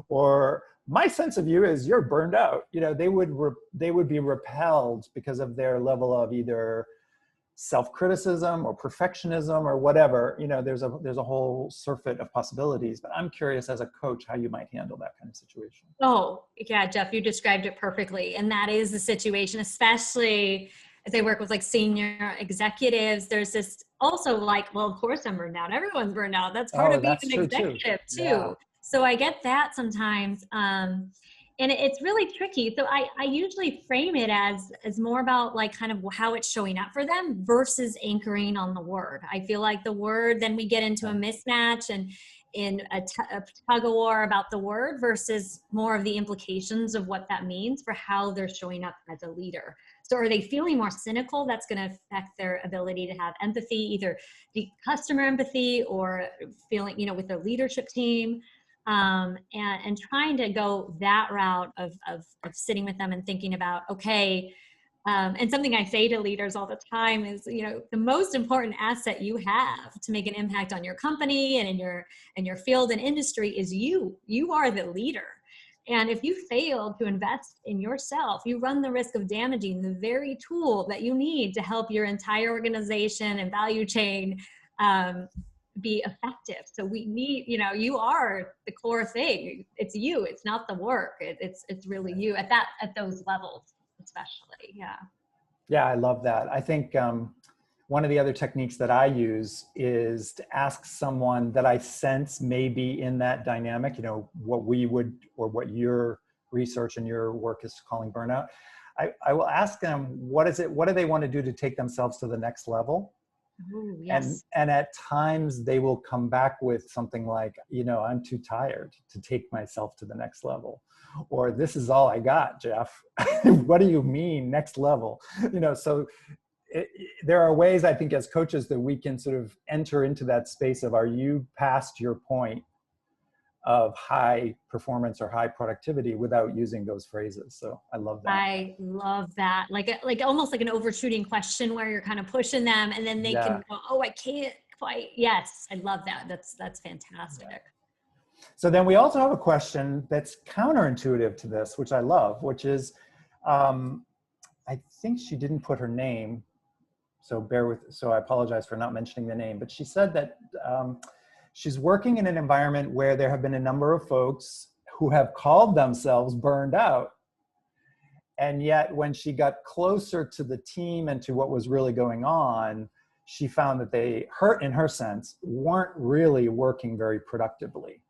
Or my sense of you is you're burned out, they would be repelled because of their level of either self-criticism or perfectionism or whatever. There's a whole surfeit of possibilities, but I'm curious as a coach how you might handle that kind of situation. Oh, yeah, Jeff, you described it perfectly. And that is the situation, especially as I work with like senior executives. There's this also like, well, of course I'm burned out. Everyone's burned out. That's part of being an executive too. Yeah. So I get that sometimes. And it's really tricky. So I usually frame it as more about like kind of how it's showing up for them versus anchoring on the word. I feel like the word, then we get into a mismatch and in a tug of war about the word versus more of the implications of what that means for how they're showing up as a leader. So are they feeling more cynical? That's going to affect their ability to have empathy, either the customer empathy or feeling, with their leadership team. And trying to go that route of sitting with them and thinking about, okay, and something I say to leaders all the time is, the most important asset you have to make an impact on your company and in your field and industry is you. You are the leader. And if you fail to invest in yourself, you run the risk of damaging the very tool that you need to help your entire organization and value chain be effective. So we need, you know, you are the core thing. It's you, it's not the work. It's really you at those levels, especially. Yeah. Yeah, I love that. I think one of the other techniques that I use is to ask someone that I sense may be in that dynamic, you know, what we would, or what your research and your work is calling burnout. I will ask them, what do they want to do to take themselves to the next level? Ooh, yes. And at times they will come back with something like, you know, I'm too tired to take myself to the next level. Or this is all I got, Jeff. What do you mean next level? You know, so there are ways, I think, as coaches that we can sort of enter into that space of, are you past your point of high performance or high productivity without using those phrases. So I love that. I love that. Like almost like an overshooting question where you're kind of pushing them and then they can go, oh, I can't quite. Yes. I love that. That's fantastic. Yeah. So then we also have a question that's counterintuitive to this, which I love, which is, I think she didn't put her name, so I apologize for not mentioning the name, but she said that she's working in an environment where there have been a number of folks who have called themselves burned out. And yet when she got closer to the team and to what was really going on, she found that they, in her sense, weren't really working very productively.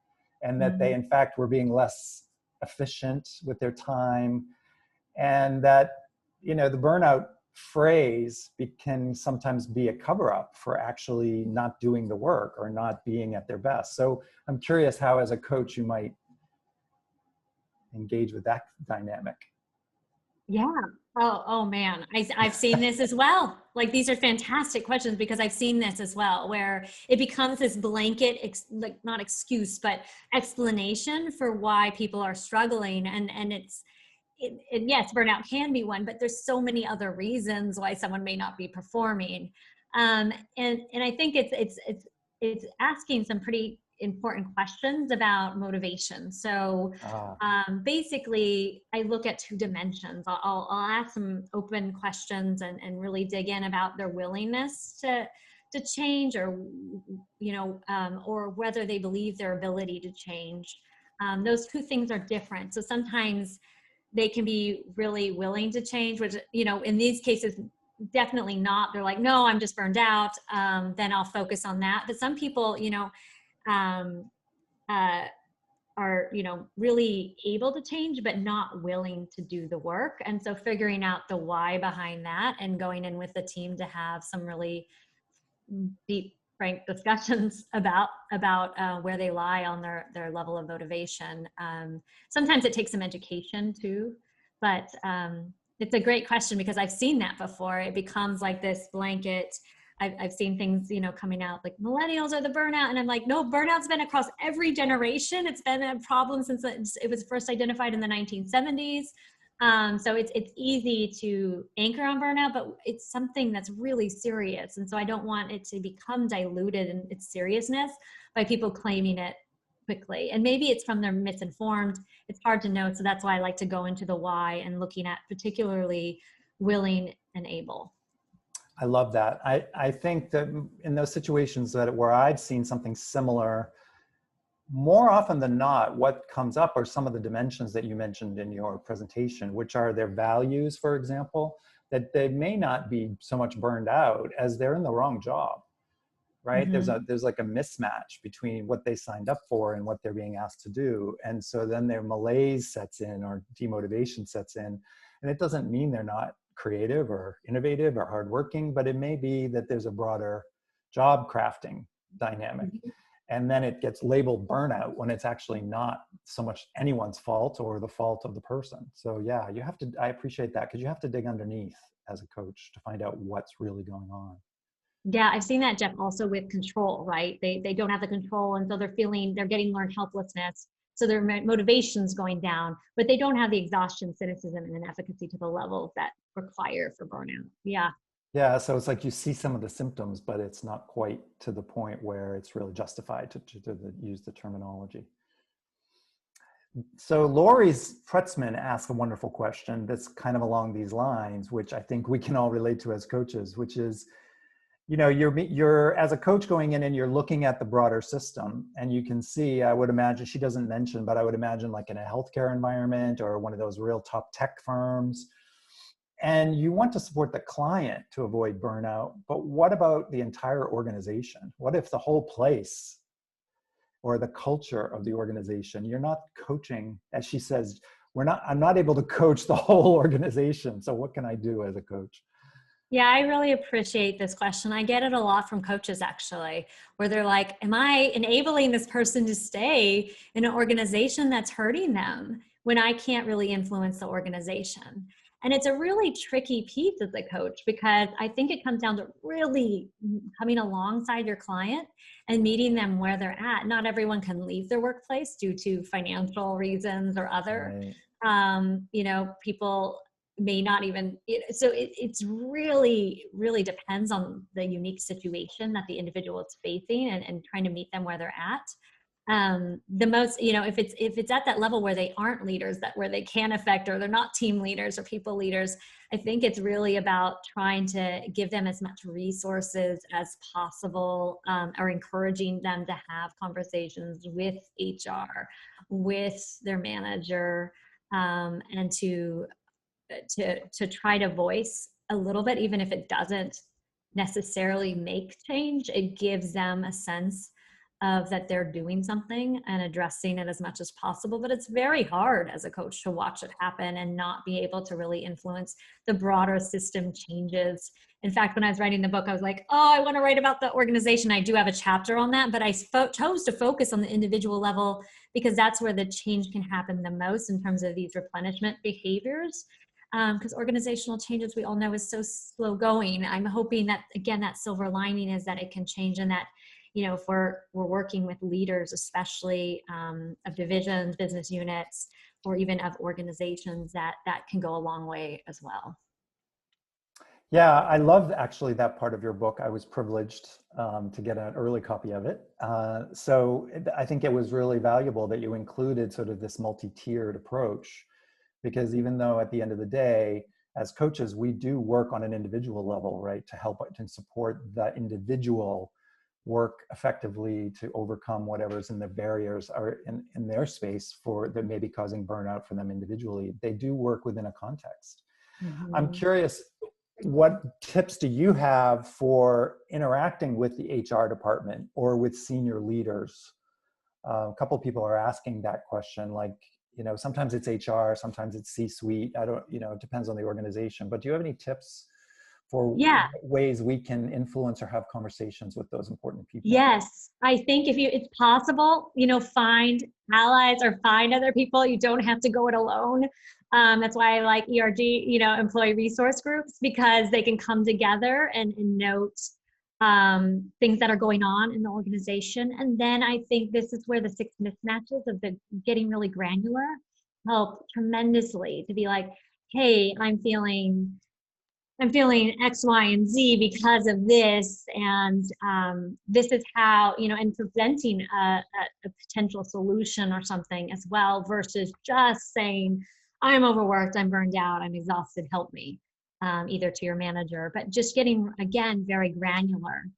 And that they, in fact, were being less efficient with their time. And that, you know, the burnout phrase can sometimes be a cover-up for actually not doing the work or not being at their best. So I'm curious how, as a coach, you might engage with that dynamic. Yeah. Oh man. I've seen this as well. Like, these are fantastic questions because I've seen this as well, where it becomes this blanket, like not excuse, but explanation for why people are struggling. And yes, burnout can be one, but there's so many other reasons why someone may not be performing. And I think it's asking some pretty important questions about motivation. So basically, I look at two dimensions. I'll ask some open questions and really dig in about their willingness to change, or or whether they believe their ability to change. Those two things are different. So sometimes they can be really willing to change, which, you know, in these cases, definitely not. They're like, no, I'm just burned out. Then I'll focus on that. But some people, you know, are, you know, really able to change, but not willing to do the work. And so figuring out the why behind that and going in with the team to have some really deep, frank discussions about where they lie on their level of motivation. Sometimes it takes some education too, but it's a great question because I've seen that before. It becomes like this blanket. I've seen things, you know, coming out like millennials are the burnout. And I'm like, no, burnout's been across every generation. It's been a problem since it was first identified in the 1970s. So it's easy to anchor on burnout, but it's something that's really serious. And so I don't want it to become diluted in its seriousness by people claiming it quickly. And maybe it's from they're misinformed. It's hard to know. So that's why I like to go into the why and looking at particularly willing and able. I love that. I think that in those situations where I've seen something similar, more often than not, what comes up are some of the dimensions that you mentioned in your presentation, which are their values, for example, that they may not be so much burned out as they're in the wrong job, right? Mm-hmm. There's like a mismatch between what they signed up for and what they're being asked to do. And so then their malaise sets in or demotivation sets in. And it doesn't mean they're not creative or innovative or hardworking, but it may be that there's a broader job crafting dynamic. Mm-hmm. And then it gets labeled burnout when it's actually not so much anyone's fault or the fault of the person. So yeah, I appreciate that, because you have to dig underneath as a coach to find out what's really going on. Yeah, I've seen that, Jeff, also with control, right? They don't have the control, and so they're getting learned helplessness. So their motivation's going down, but they don't have the exhaustion, cynicism, and efficacy to the levels that require for burnout. Yeah. Yeah, so it's like you see some of the symptoms, but it's not quite to the point where it's really justified to use the terminology. So Lori's Pretzman asked a wonderful question that's kind of along these lines, which I think we can all relate to as coaches, which is, you know, you're as a coach going in and you're looking at the broader system, and you can see, I would imagine, she doesn't mention, but I would imagine like in a healthcare environment or one of those real top tech firms, and you want to support the client to avoid burnout, but what about the entire organization? What if the whole place or the culture of the organization, you're not coaching, as she says, I'm not able to coach the whole organization. So what can I do as a coach? Yeah, I really appreciate this question. I get it a lot from coaches actually, where they're like, am I enabling this person to stay in an organization that's hurting them when I can't really influence the organization? And it's a really tricky piece as a coach, because I think it comes down to really coming alongside your client and meeting them where they're at. Not everyone can leave their workplace due to financial reasons or other. Right. You know, people may not even, it's really depends on the unique situation that the individual is facing, and trying to meet them where they're at. The most, you know, if it's at that level where they aren't leaders, that where they can affect, or they're not team leaders or people leaders, I think it's really about trying to give them as much resources as possible, or encouraging them to have conversations with HR, with their manager, and to try to voice a little bit, even if it doesn't necessarily make change. It gives them a sense of that they're doing something and addressing it as much as possible. But it's very hard as a coach to watch it happen and not be able to really influence the broader system changes. In fact, when I was writing the book, I was like, oh, I want to write about the organization. I do have a chapter on that, but I chose to focus on the individual level, because that's where the change can happen the most in terms of these replenishment behaviors. Because organizational changes, we all know, is so slow going. I'm hoping that, again, that silver lining is that it can change, and that, you know, if we're working with leaders, especially of divisions, business units, or even of organizations, that can go a long way as well. Yeah, I love actually that part of your book. I was privileged to get an early copy of it. So I think it was really valuable that you included sort of this multi-tiered approach, because even though at the end of the day, as coaches, we do work on an individual level, right, to help and support that individual work effectively to overcome whatever's in the barriers are in their space for that may be causing burnout for them individually. They do work within a context. Mm-hmm. I'm curious, what tips do you have for interacting with the HR department or with senior leaders? A couple of people are asking that question, like, you know, sometimes it's HR, sometimes it's C-suite. I don't, you know, it depends on the organization. But do you have any tips for ways we can influence or have conversations with those important people? Yes, I think if it's possible, you know, find allies or find other people. You don't have to go it alone. That's why I like ERG, you know, employee resource groups, because they can come together and note things that are going on in the organization. And then I think this is where the 6 mismatches of the getting really granular help tremendously, to be like, hey, I'm feeling X, Y, and Z because of this. And this is how, you know, and presenting a potential solution or something as well, versus just saying, I'm overworked, I'm burned out, I'm exhausted, help me, either to your manager, but just getting, again, very granular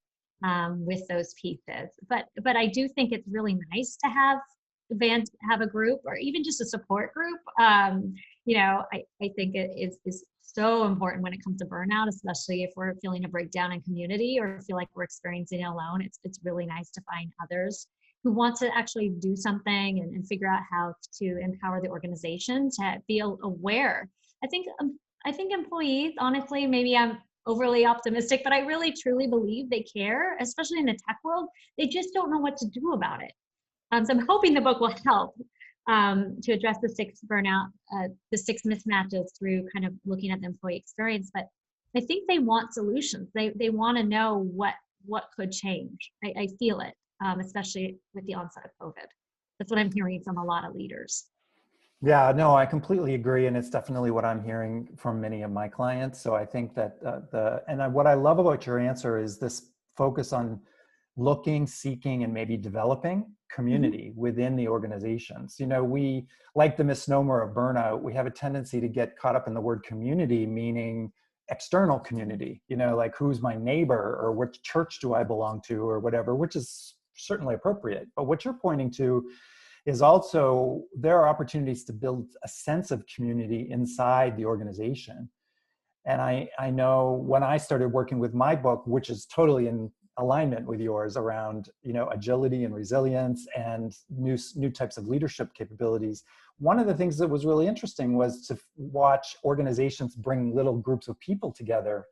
with those pieces. But I do think it's really nice to have a group, or even just a support group. You know, I think it is so important when it comes to burnout, especially if we're feeling a breakdown in community or feel like we're experiencing it alone. It's really nice to find others who want to actually do something and figure out how to empower the organization to be aware. I think employees, honestly, maybe I'm overly optimistic, but I really truly believe they care, especially in the tech world. They just don't know what to do about it. So I'm hoping the book will help to address the 6 burnout, the 6 mismatches through kind of looking at the employee experience. But I think they want solutions. They want to know what could change. I feel it, especially with the onset of COVID. That's what I'm hearing from a lot of leaders. Yeah, no, I completely agree. And it's definitely what I'm hearing from many of my clients. So I think that what I love about your answer is this focus on looking, seeking, and maybe developing community within the organizations. You know, we, like the misnomer of burnout, we have a tendency to get caught up in the word community, meaning external community, like who's my neighbor or which church do I belong to or whatever, which is certainly appropriate. But what you're pointing to is also there are opportunities to build a sense of community inside the organization. And I know when I started working with my book, which is totally in alignment with yours around, agility and resilience and new types of leadership capabilities, one of the things that was really interesting was to watch organizations bring little groups of people together.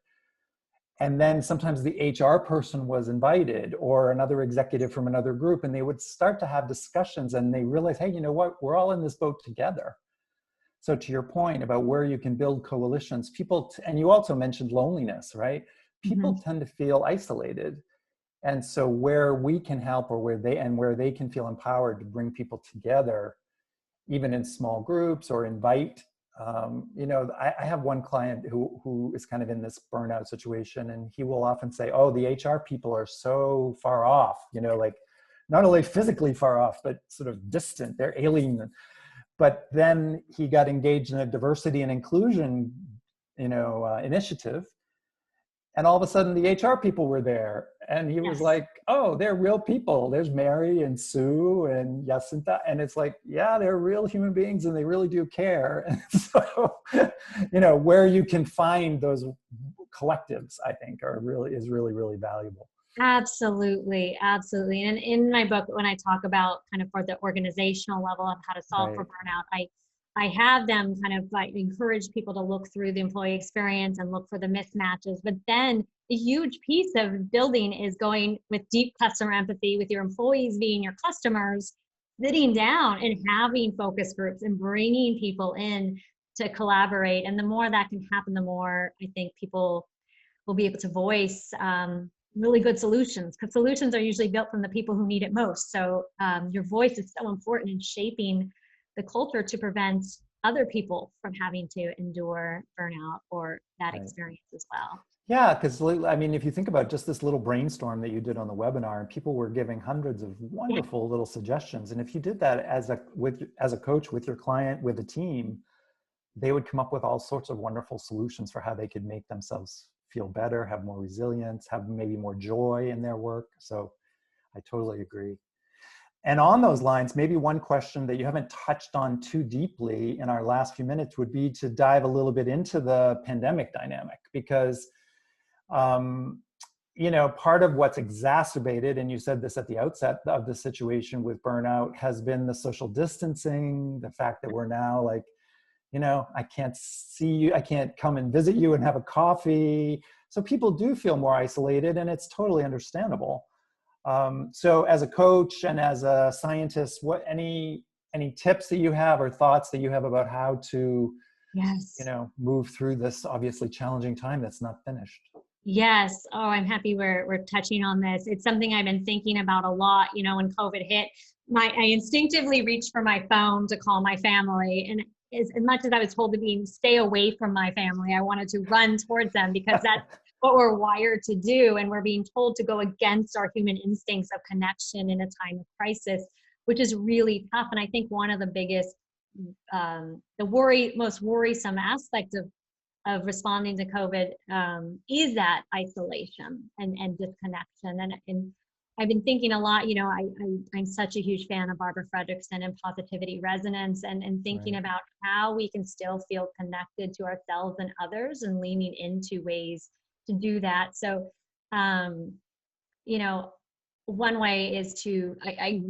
And then sometimes the HR person was invited or another executive from another group, and they would start to have discussions and they realize, hey, you know what, we're all in this boat together. So to your point about where you can build coalitions, and you also mentioned loneliness, right? People tend to feel isolated. And so where we can help or where they can feel empowered to bring people together, even in small groups or invite, I have one client who is kind of in this burnout situation, and he will often say, oh, the HR people are so far off, like not only physically far off, but sort of distant, they're alien. But then he got engaged in a diversity and inclusion, initiative. And all of a sudden the HR people were there. And he was like, oh, they're real people. There's Mary and Sue and Jacinta. And it's like, yeah, they're real human beings and they really do care. And so, where you can find those collectives, I think is really, really valuable. Absolutely. Absolutely. And in my book, when I talk about kind of for the organizational level of how to solve for burnout, I have them kind of like encourage people to look through the employee experience and look for the mismatches. But then a huge piece of building is going with deep customer empathy with your employees being your customers, sitting down and having focus groups and bringing people in to collaborate. And the more that can happen, the more I think people will be able to voice really good solutions, because solutions are usually built from the people who need it most. So your voice is so important in shaping the culture to prevent other people from having to endure burnout or that experience as well. Yeah, because I mean, if you think about just this little brainstorm that you did on the webinar, and people were giving hundreds of wonderful little suggestions, and if you did that as a coach with your client, with a team, they would come up with all sorts of wonderful solutions for how they could make themselves feel better, have more resilience, have maybe more joy in their work. So I totally agree. And on those lines, maybe one question that you haven't touched on too deeply in our last few minutes would be to dive a little bit into the pandemic dynamic, because, part of what's exacerbated, and you said this at the outset of the situation with burnout, has been the social distancing, the fact that we're now like, I can't see you, I can't come and visit you and have a coffee. So people do feel more isolated, and it's totally understandable. So as a coach and as a scientist, any tips that you have or thoughts that you have about how to, move through this obviously challenging time that's not finished? Yes. Oh, I'm happy we're touching on this. It's something I've been thinking about a lot. When COVID hit, I instinctively reached for my phone to call my family, and as much as I was told to stay away from my family, I wanted to run towards them, because that's what we're wired to do. And we're being told to go against our human instincts of connection in a time of crisis, which is really tough. And I think one of the biggest, most worrisome aspect of responding to COVID is that isolation and disconnection. And I've been thinking a lot, I'm such a huge fan of Barbara Fredrickson and positivity resonance, and thinking about how we can still feel connected to ourselves and others, and leaning into ways to do that. So, one way is to, I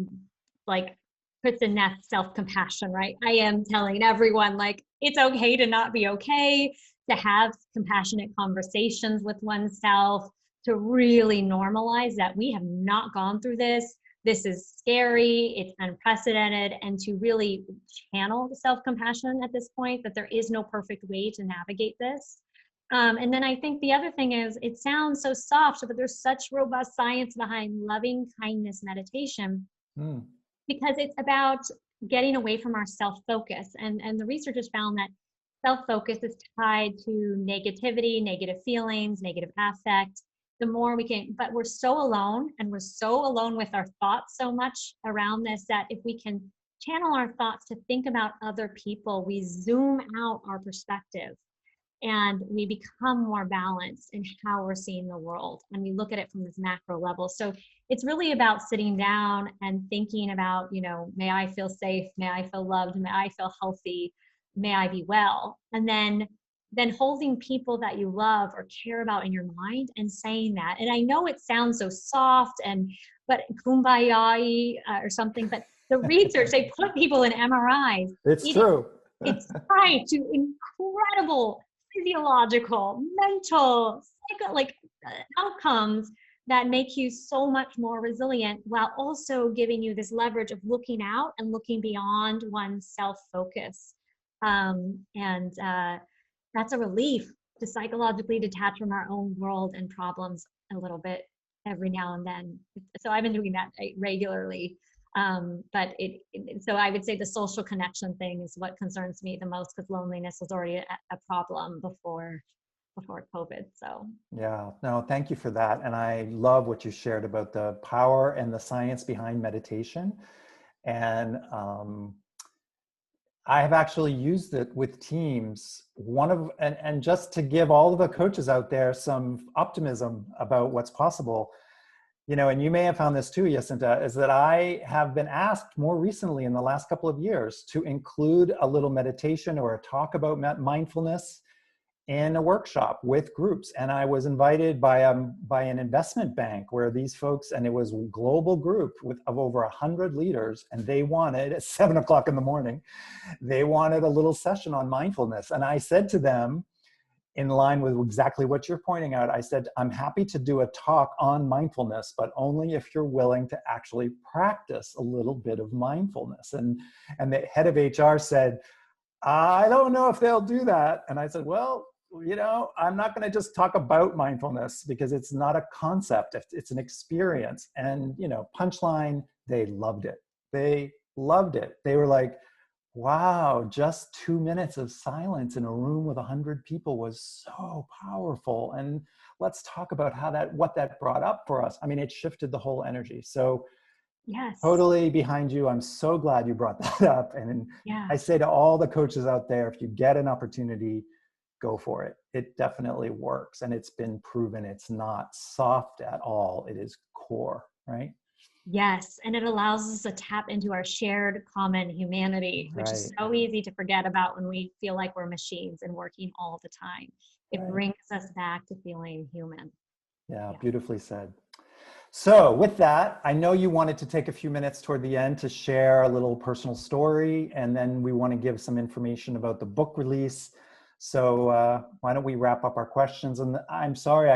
like Kristen Neff's self-compassion, right? I am telling everyone, like, it's okay to not be okay, to have compassionate conversations with oneself, to really normalize that we have not gone through this. This is scary, it's unprecedented, and to really channel the self-compassion at this point, that there is no perfect way to navigate this. And then I think the other thing is, it sounds so soft, but there's such robust science behind loving kindness meditation, because it's about getting away from our self-focus. And the researchers found that self-focus is tied to negativity, negative feelings, negative affect. The more we can, but we're so alone, and we're so alone with our thoughts so much around this, that if we can channel our thoughts to think about other people, we zoom out our perspective. and we become more balanced in how we're seeing the world, and we look at it from this macro level. So it's really about sitting down and thinking about, you know, may I feel safe, may I feel loved, may I feel healthy, may I be well, and then holding people that you love or care about in your mind and saying that. And I know it sounds so soft but kumbaya or something, but the research, they put people in MRIs. It's true. It's tied to incredible physiological, mental, outcomes that make you so much more resilient, while also giving you this leverage of looking out and looking beyond one's self-focus. That's a relief to psychologically detach from our own world and problems a little bit every now and then. So I've been doing that regularly. So I would say the social connection thing is what concerns me the most, because loneliness was already a problem before COVID. So yeah, no, thank you for that. And I love what you shared about the power and the science behind meditation. And I have actually used it with teams. And just to give all of the coaches out there some optimism about what's possible, you know, and you may have found this too, Jacinta, is that I have been asked more recently in the last couple of years to include a little meditation or a talk about mindfulness in a workshop with groups. And I was invited by an investment bank where these folks, and it was a global group of over 100 leaders, and they wanted, at 7 o'clock in the morning, they wanted a little session on mindfulness. And I said to them, in line with exactly what you're pointing out, I said, I'm happy to do a talk on mindfulness, but only if you're willing to actually practice a little bit of mindfulness. And the head of HR said, I don't know if they'll do that. And I said, well, you know, I'm not going to just talk about mindfulness, because it's not a concept, it's an experience. And, you know, punchline, they loved it. They loved it. They were like, wow, just 2 minutes of silence in a room with 100 people was so powerful. And let's talk about what that brought up for us. I mean, it shifted the whole energy. So yes, totally behind you. I'm so glad you brought that up. And yeah. I say to all the coaches out there, if you get an opportunity, go for it. It definitely works. And it's been proven it's not soft at all. It is core, right? Yes, and it allows us to tap into our shared common humanity, which is so easy to forget about when we feel like we're machines and working all the time. It brings us back to feeling human. Yeah, beautifully said. So with that, I know you wanted to take a few minutes toward the end to share a little personal story, and then we want to give some information about the book release. So why don't we wrap up our questions? And I'm sorry,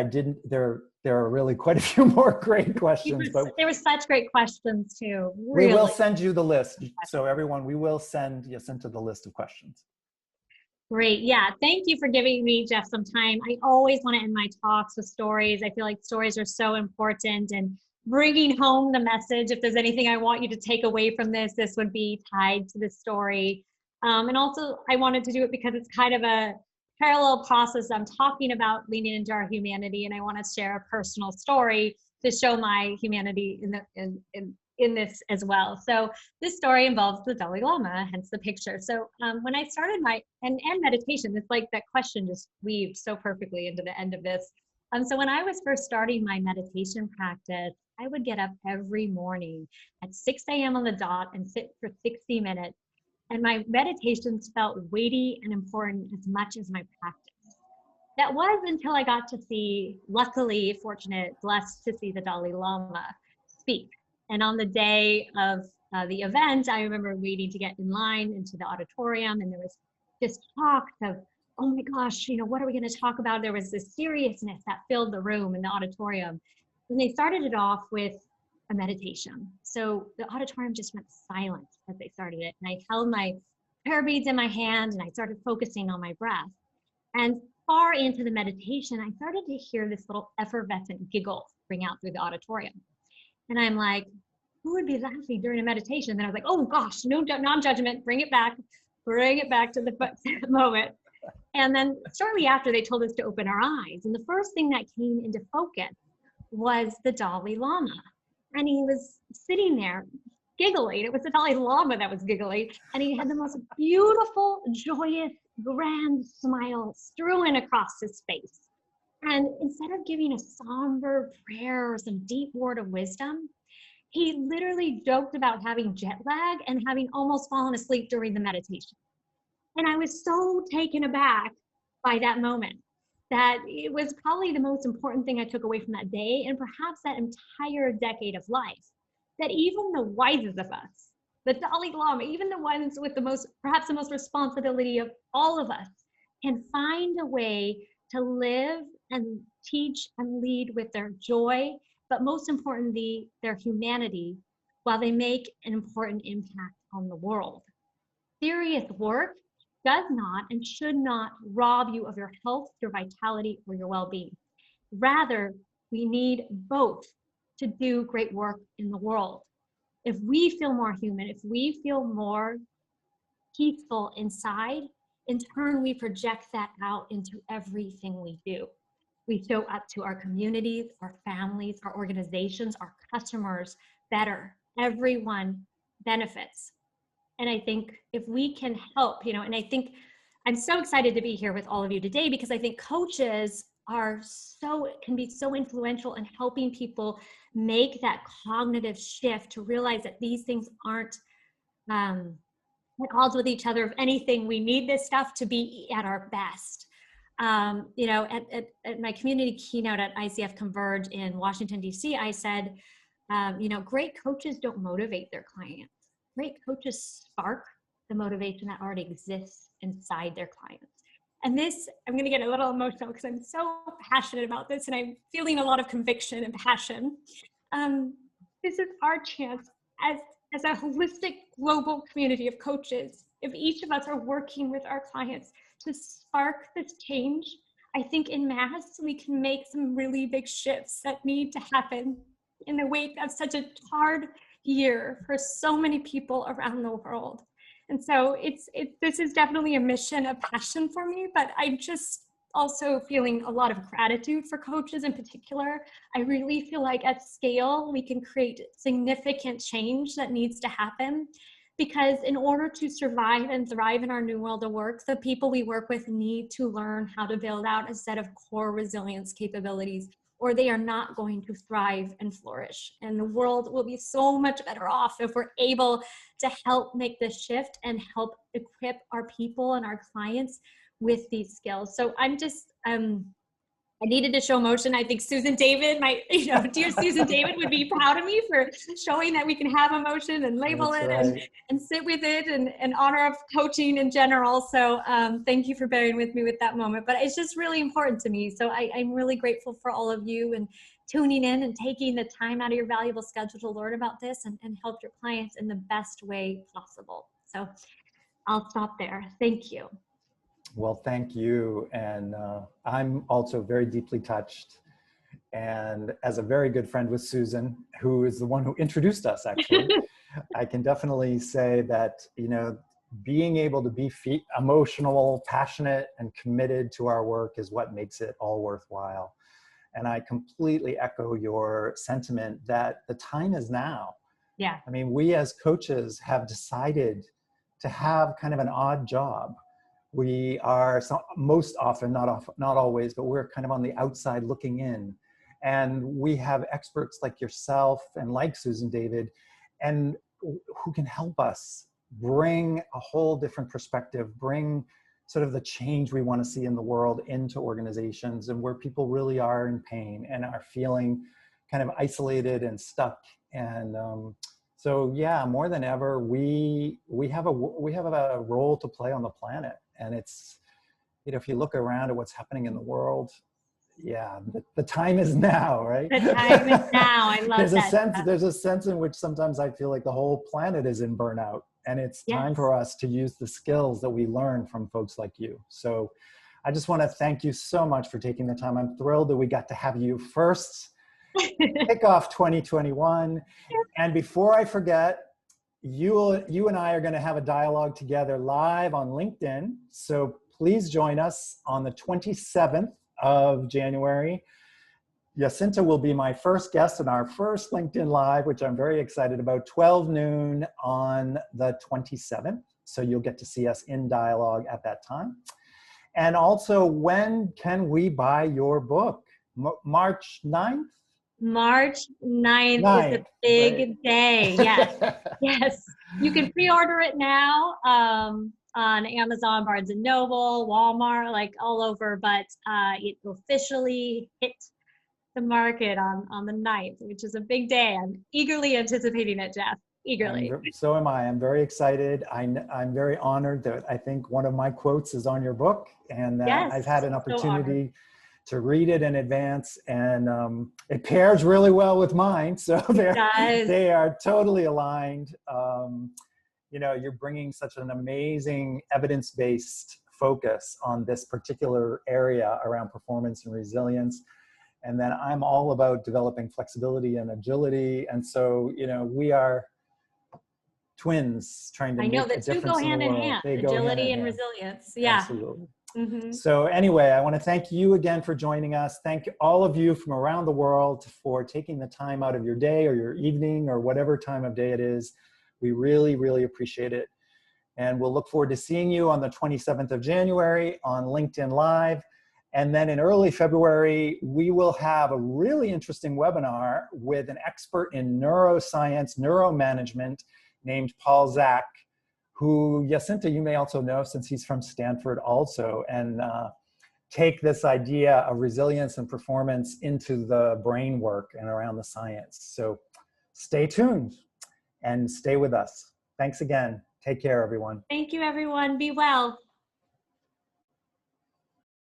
there are really quite a few more great questions. But there were such great questions too. Really. We will send you the list. So everyone, we will send Jacinta the list of questions. Great. Yeah. Thank you for giving me, Jeff, some time. I always want to end my talks with stories. I feel like stories are so important, and bringing home the message. If there's anything I want you to take away from this would be tied to the story. And also I wanted to do it because it's kind of a parallel process. I'm talking about leaning into our humanity, and I want to share a personal story to show my humanity in this as well. So this story involves the Dalai Lama, hence the picture. So when I started and meditation, it's like that question just weaved so perfectly into the end of this. So when I was first starting my meditation practice, I would get up every morning at 6 a.m. on the dot and sit for 60 minutes. And my meditations felt weighty and important as much as my practice. That was until I got to see, luckily, blessed to see the Dalai Lama speak. And on the day of the event, I remember waiting to get in line into the auditorium, and there was this talk of, oh my gosh, you know, what are we going to talk about? There was this seriousness that filled the room in the auditorium. And they started it off with a meditation. So the auditorium just went silent as they started it. And I held my prayer beads in my hand, and I started focusing on my breath. And far into the meditation, I started to hear this little effervescent giggle ring out through the auditorium. And I'm like, who would be laughing during a meditation? And then I was like, oh gosh, no non-judgment, bring it back to the moment. And then shortly after, they told us to open our eyes. And the first thing that came into focus was the Dalai Lama. And he was sitting there giggling. It was the Dalai Lama that was giggling. And he had the most beautiful, joyous grand smile strewn across his face. And instead of giving a somber prayer or some deep word of wisdom, he literally joked about having jet lag and having almost fallen asleep during the meditation. And I was so taken aback by that moment that it was probably the most important thing I took away from that day and perhaps that entire decade of life. That even the wisest of us, the Dalai Lama, even the ones with the most, perhaps the most responsibility of all of us, can find a way to live and teach and lead with their joy, but most importantly, their humanity, while they make an important impact on the world. Serious work does not and should not rob you of your health, your vitality, or your well-being. Rather, we need both to do great work in the world. If we feel more human, if we feel more peaceful inside, in turn, we project that out into everything we do. We show up to our communities, our families, our organizations, our customers better. Everyone benefits. And I think if we can help, and I think I'm so excited to be here with all of you today because I think coaches can be so influential in helping people make that cognitive shift to realize that these things aren't at odds with each other. If anything, we need this stuff to be at our best. At my community keynote at ICF Converge in Washington, D.C., I said, great coaches don't motivate their clients. Great coaches spark the motivation that already exists inside their clients. And this, I'm going to get a little emotional because I'm so passionate about this and I'm feeling a lot of conviction and passion. This is our chance as a holistic global community of coaches. If each of us are working with our clients to spark this change, I think in mass we can make some really big shifts that need to happen in the wake of such a hard year for so many people around the world. And so this is definitely a mission, a passion for me, but I just also feeling a lot of gratitude for coaches in particular. I really feel like at scale, we can create significant change that needs to happen because in order to survive and thrive in our new world of work, the people we work with need to learn how to build out a set of core resilience capabilities or they are not going to thrive and flourish. And the world will be so much better off if we're able to help make this shift and help equip our people and our clients with these skills. So I'm just, I needed to show motion. I think Susan David, dear Susan David would be proud of me for showing that we can have emotion and label That's it right. and sit with it and honor of coaching in general. So thank you for bearing with me with that moment, but it's just really important to me. So I'm really grateful for all of you and tuning in and taking the time out of your valuable schedule to learn about this and help your clients in the best way possible. So I'll stop there. Thank you. Well, thank you. And I'm also very deeply touched. And as a very good friend with Susan, who is the one who introduced us, actually, I can definitely say that, being able to be emotional, passionate, and committed to our work is what makes it all worthwhile. And I completely echo your sentiment that the time is now. Yeah. I mean, we as coaches have decided to have kind of an odd job. We are most often, not always, but we're kind of on the outside looking in. And we have experts like yourself and like Susan David, and who can help us bring a whole different perspective, bring sort of the change we want to see in the world into organizations and where people really are in pain and are feeling kind of isolated and stuck. And so yeah, more than ever, we have a role to play on the planet. And it's, if you look around at what's happening in the world, yeah, the time is now, right? The time is now. I love There's a sense in which sometimes I feel like the whole planet is in burnout, and it's time for us to use the skills that we learn from folks like you. So I just want to thank you so much for taking the time. I'm thrilled that we got to have you first kick off 2021. And before I forget, you and I are going to have a dialogue together live on LinkedIn. So please join us on the 27th of January. Jacinta will be my first guest in our first LinkedIn Live, which I'm very excited about, 12 noon on the 27th. So you'll get to see us in dialogue at that time. And also, when can we buy your book? March 9th? March 9th is a 9th, big right? day. Yes. Yes. You can pre-order it now on Amazon, Barnes and Noble, Walmart, like all over, but it will officially hit the market on the 9th, which is a big day. I'm eagerly anticipating it, Jeff. Eagerly. So am I. I'm very excited. I'm very honored that I think one of my quotes is on your book, and that Yes, I've had an so opportunity to read it in advance, and it pairs really well with mine. So they are totally aligned. You know, you're bringing such an amazing evidence-based focus on this particular area around performance and resilience. And then I'm all about developing flexibility and agility. And so, you know, we are twins trying to make a difference in the world. I know, the two go hand in hand, agility and resilience. Yeah. Absolutely. So anyway, I want to thank you again for joining us. Thank all of you from around the world for taking the time out of your day or your evening or whatever time of day it is. We really, really appreciate it. And we'll look forward to seeing you on the 27th of January on LinkedIn Live. And then in early February, we will have a really interesting webinar with an expert in neuroscience, neuromanagement named Paul Zak, who Jacinta, you may also know since he's from Stanford also, and take this idea of resilience and performance into the brain work and around the science. So stay tuned and stay with us. Thanks again. Take care, everyone. Thank you, everyone. Be well.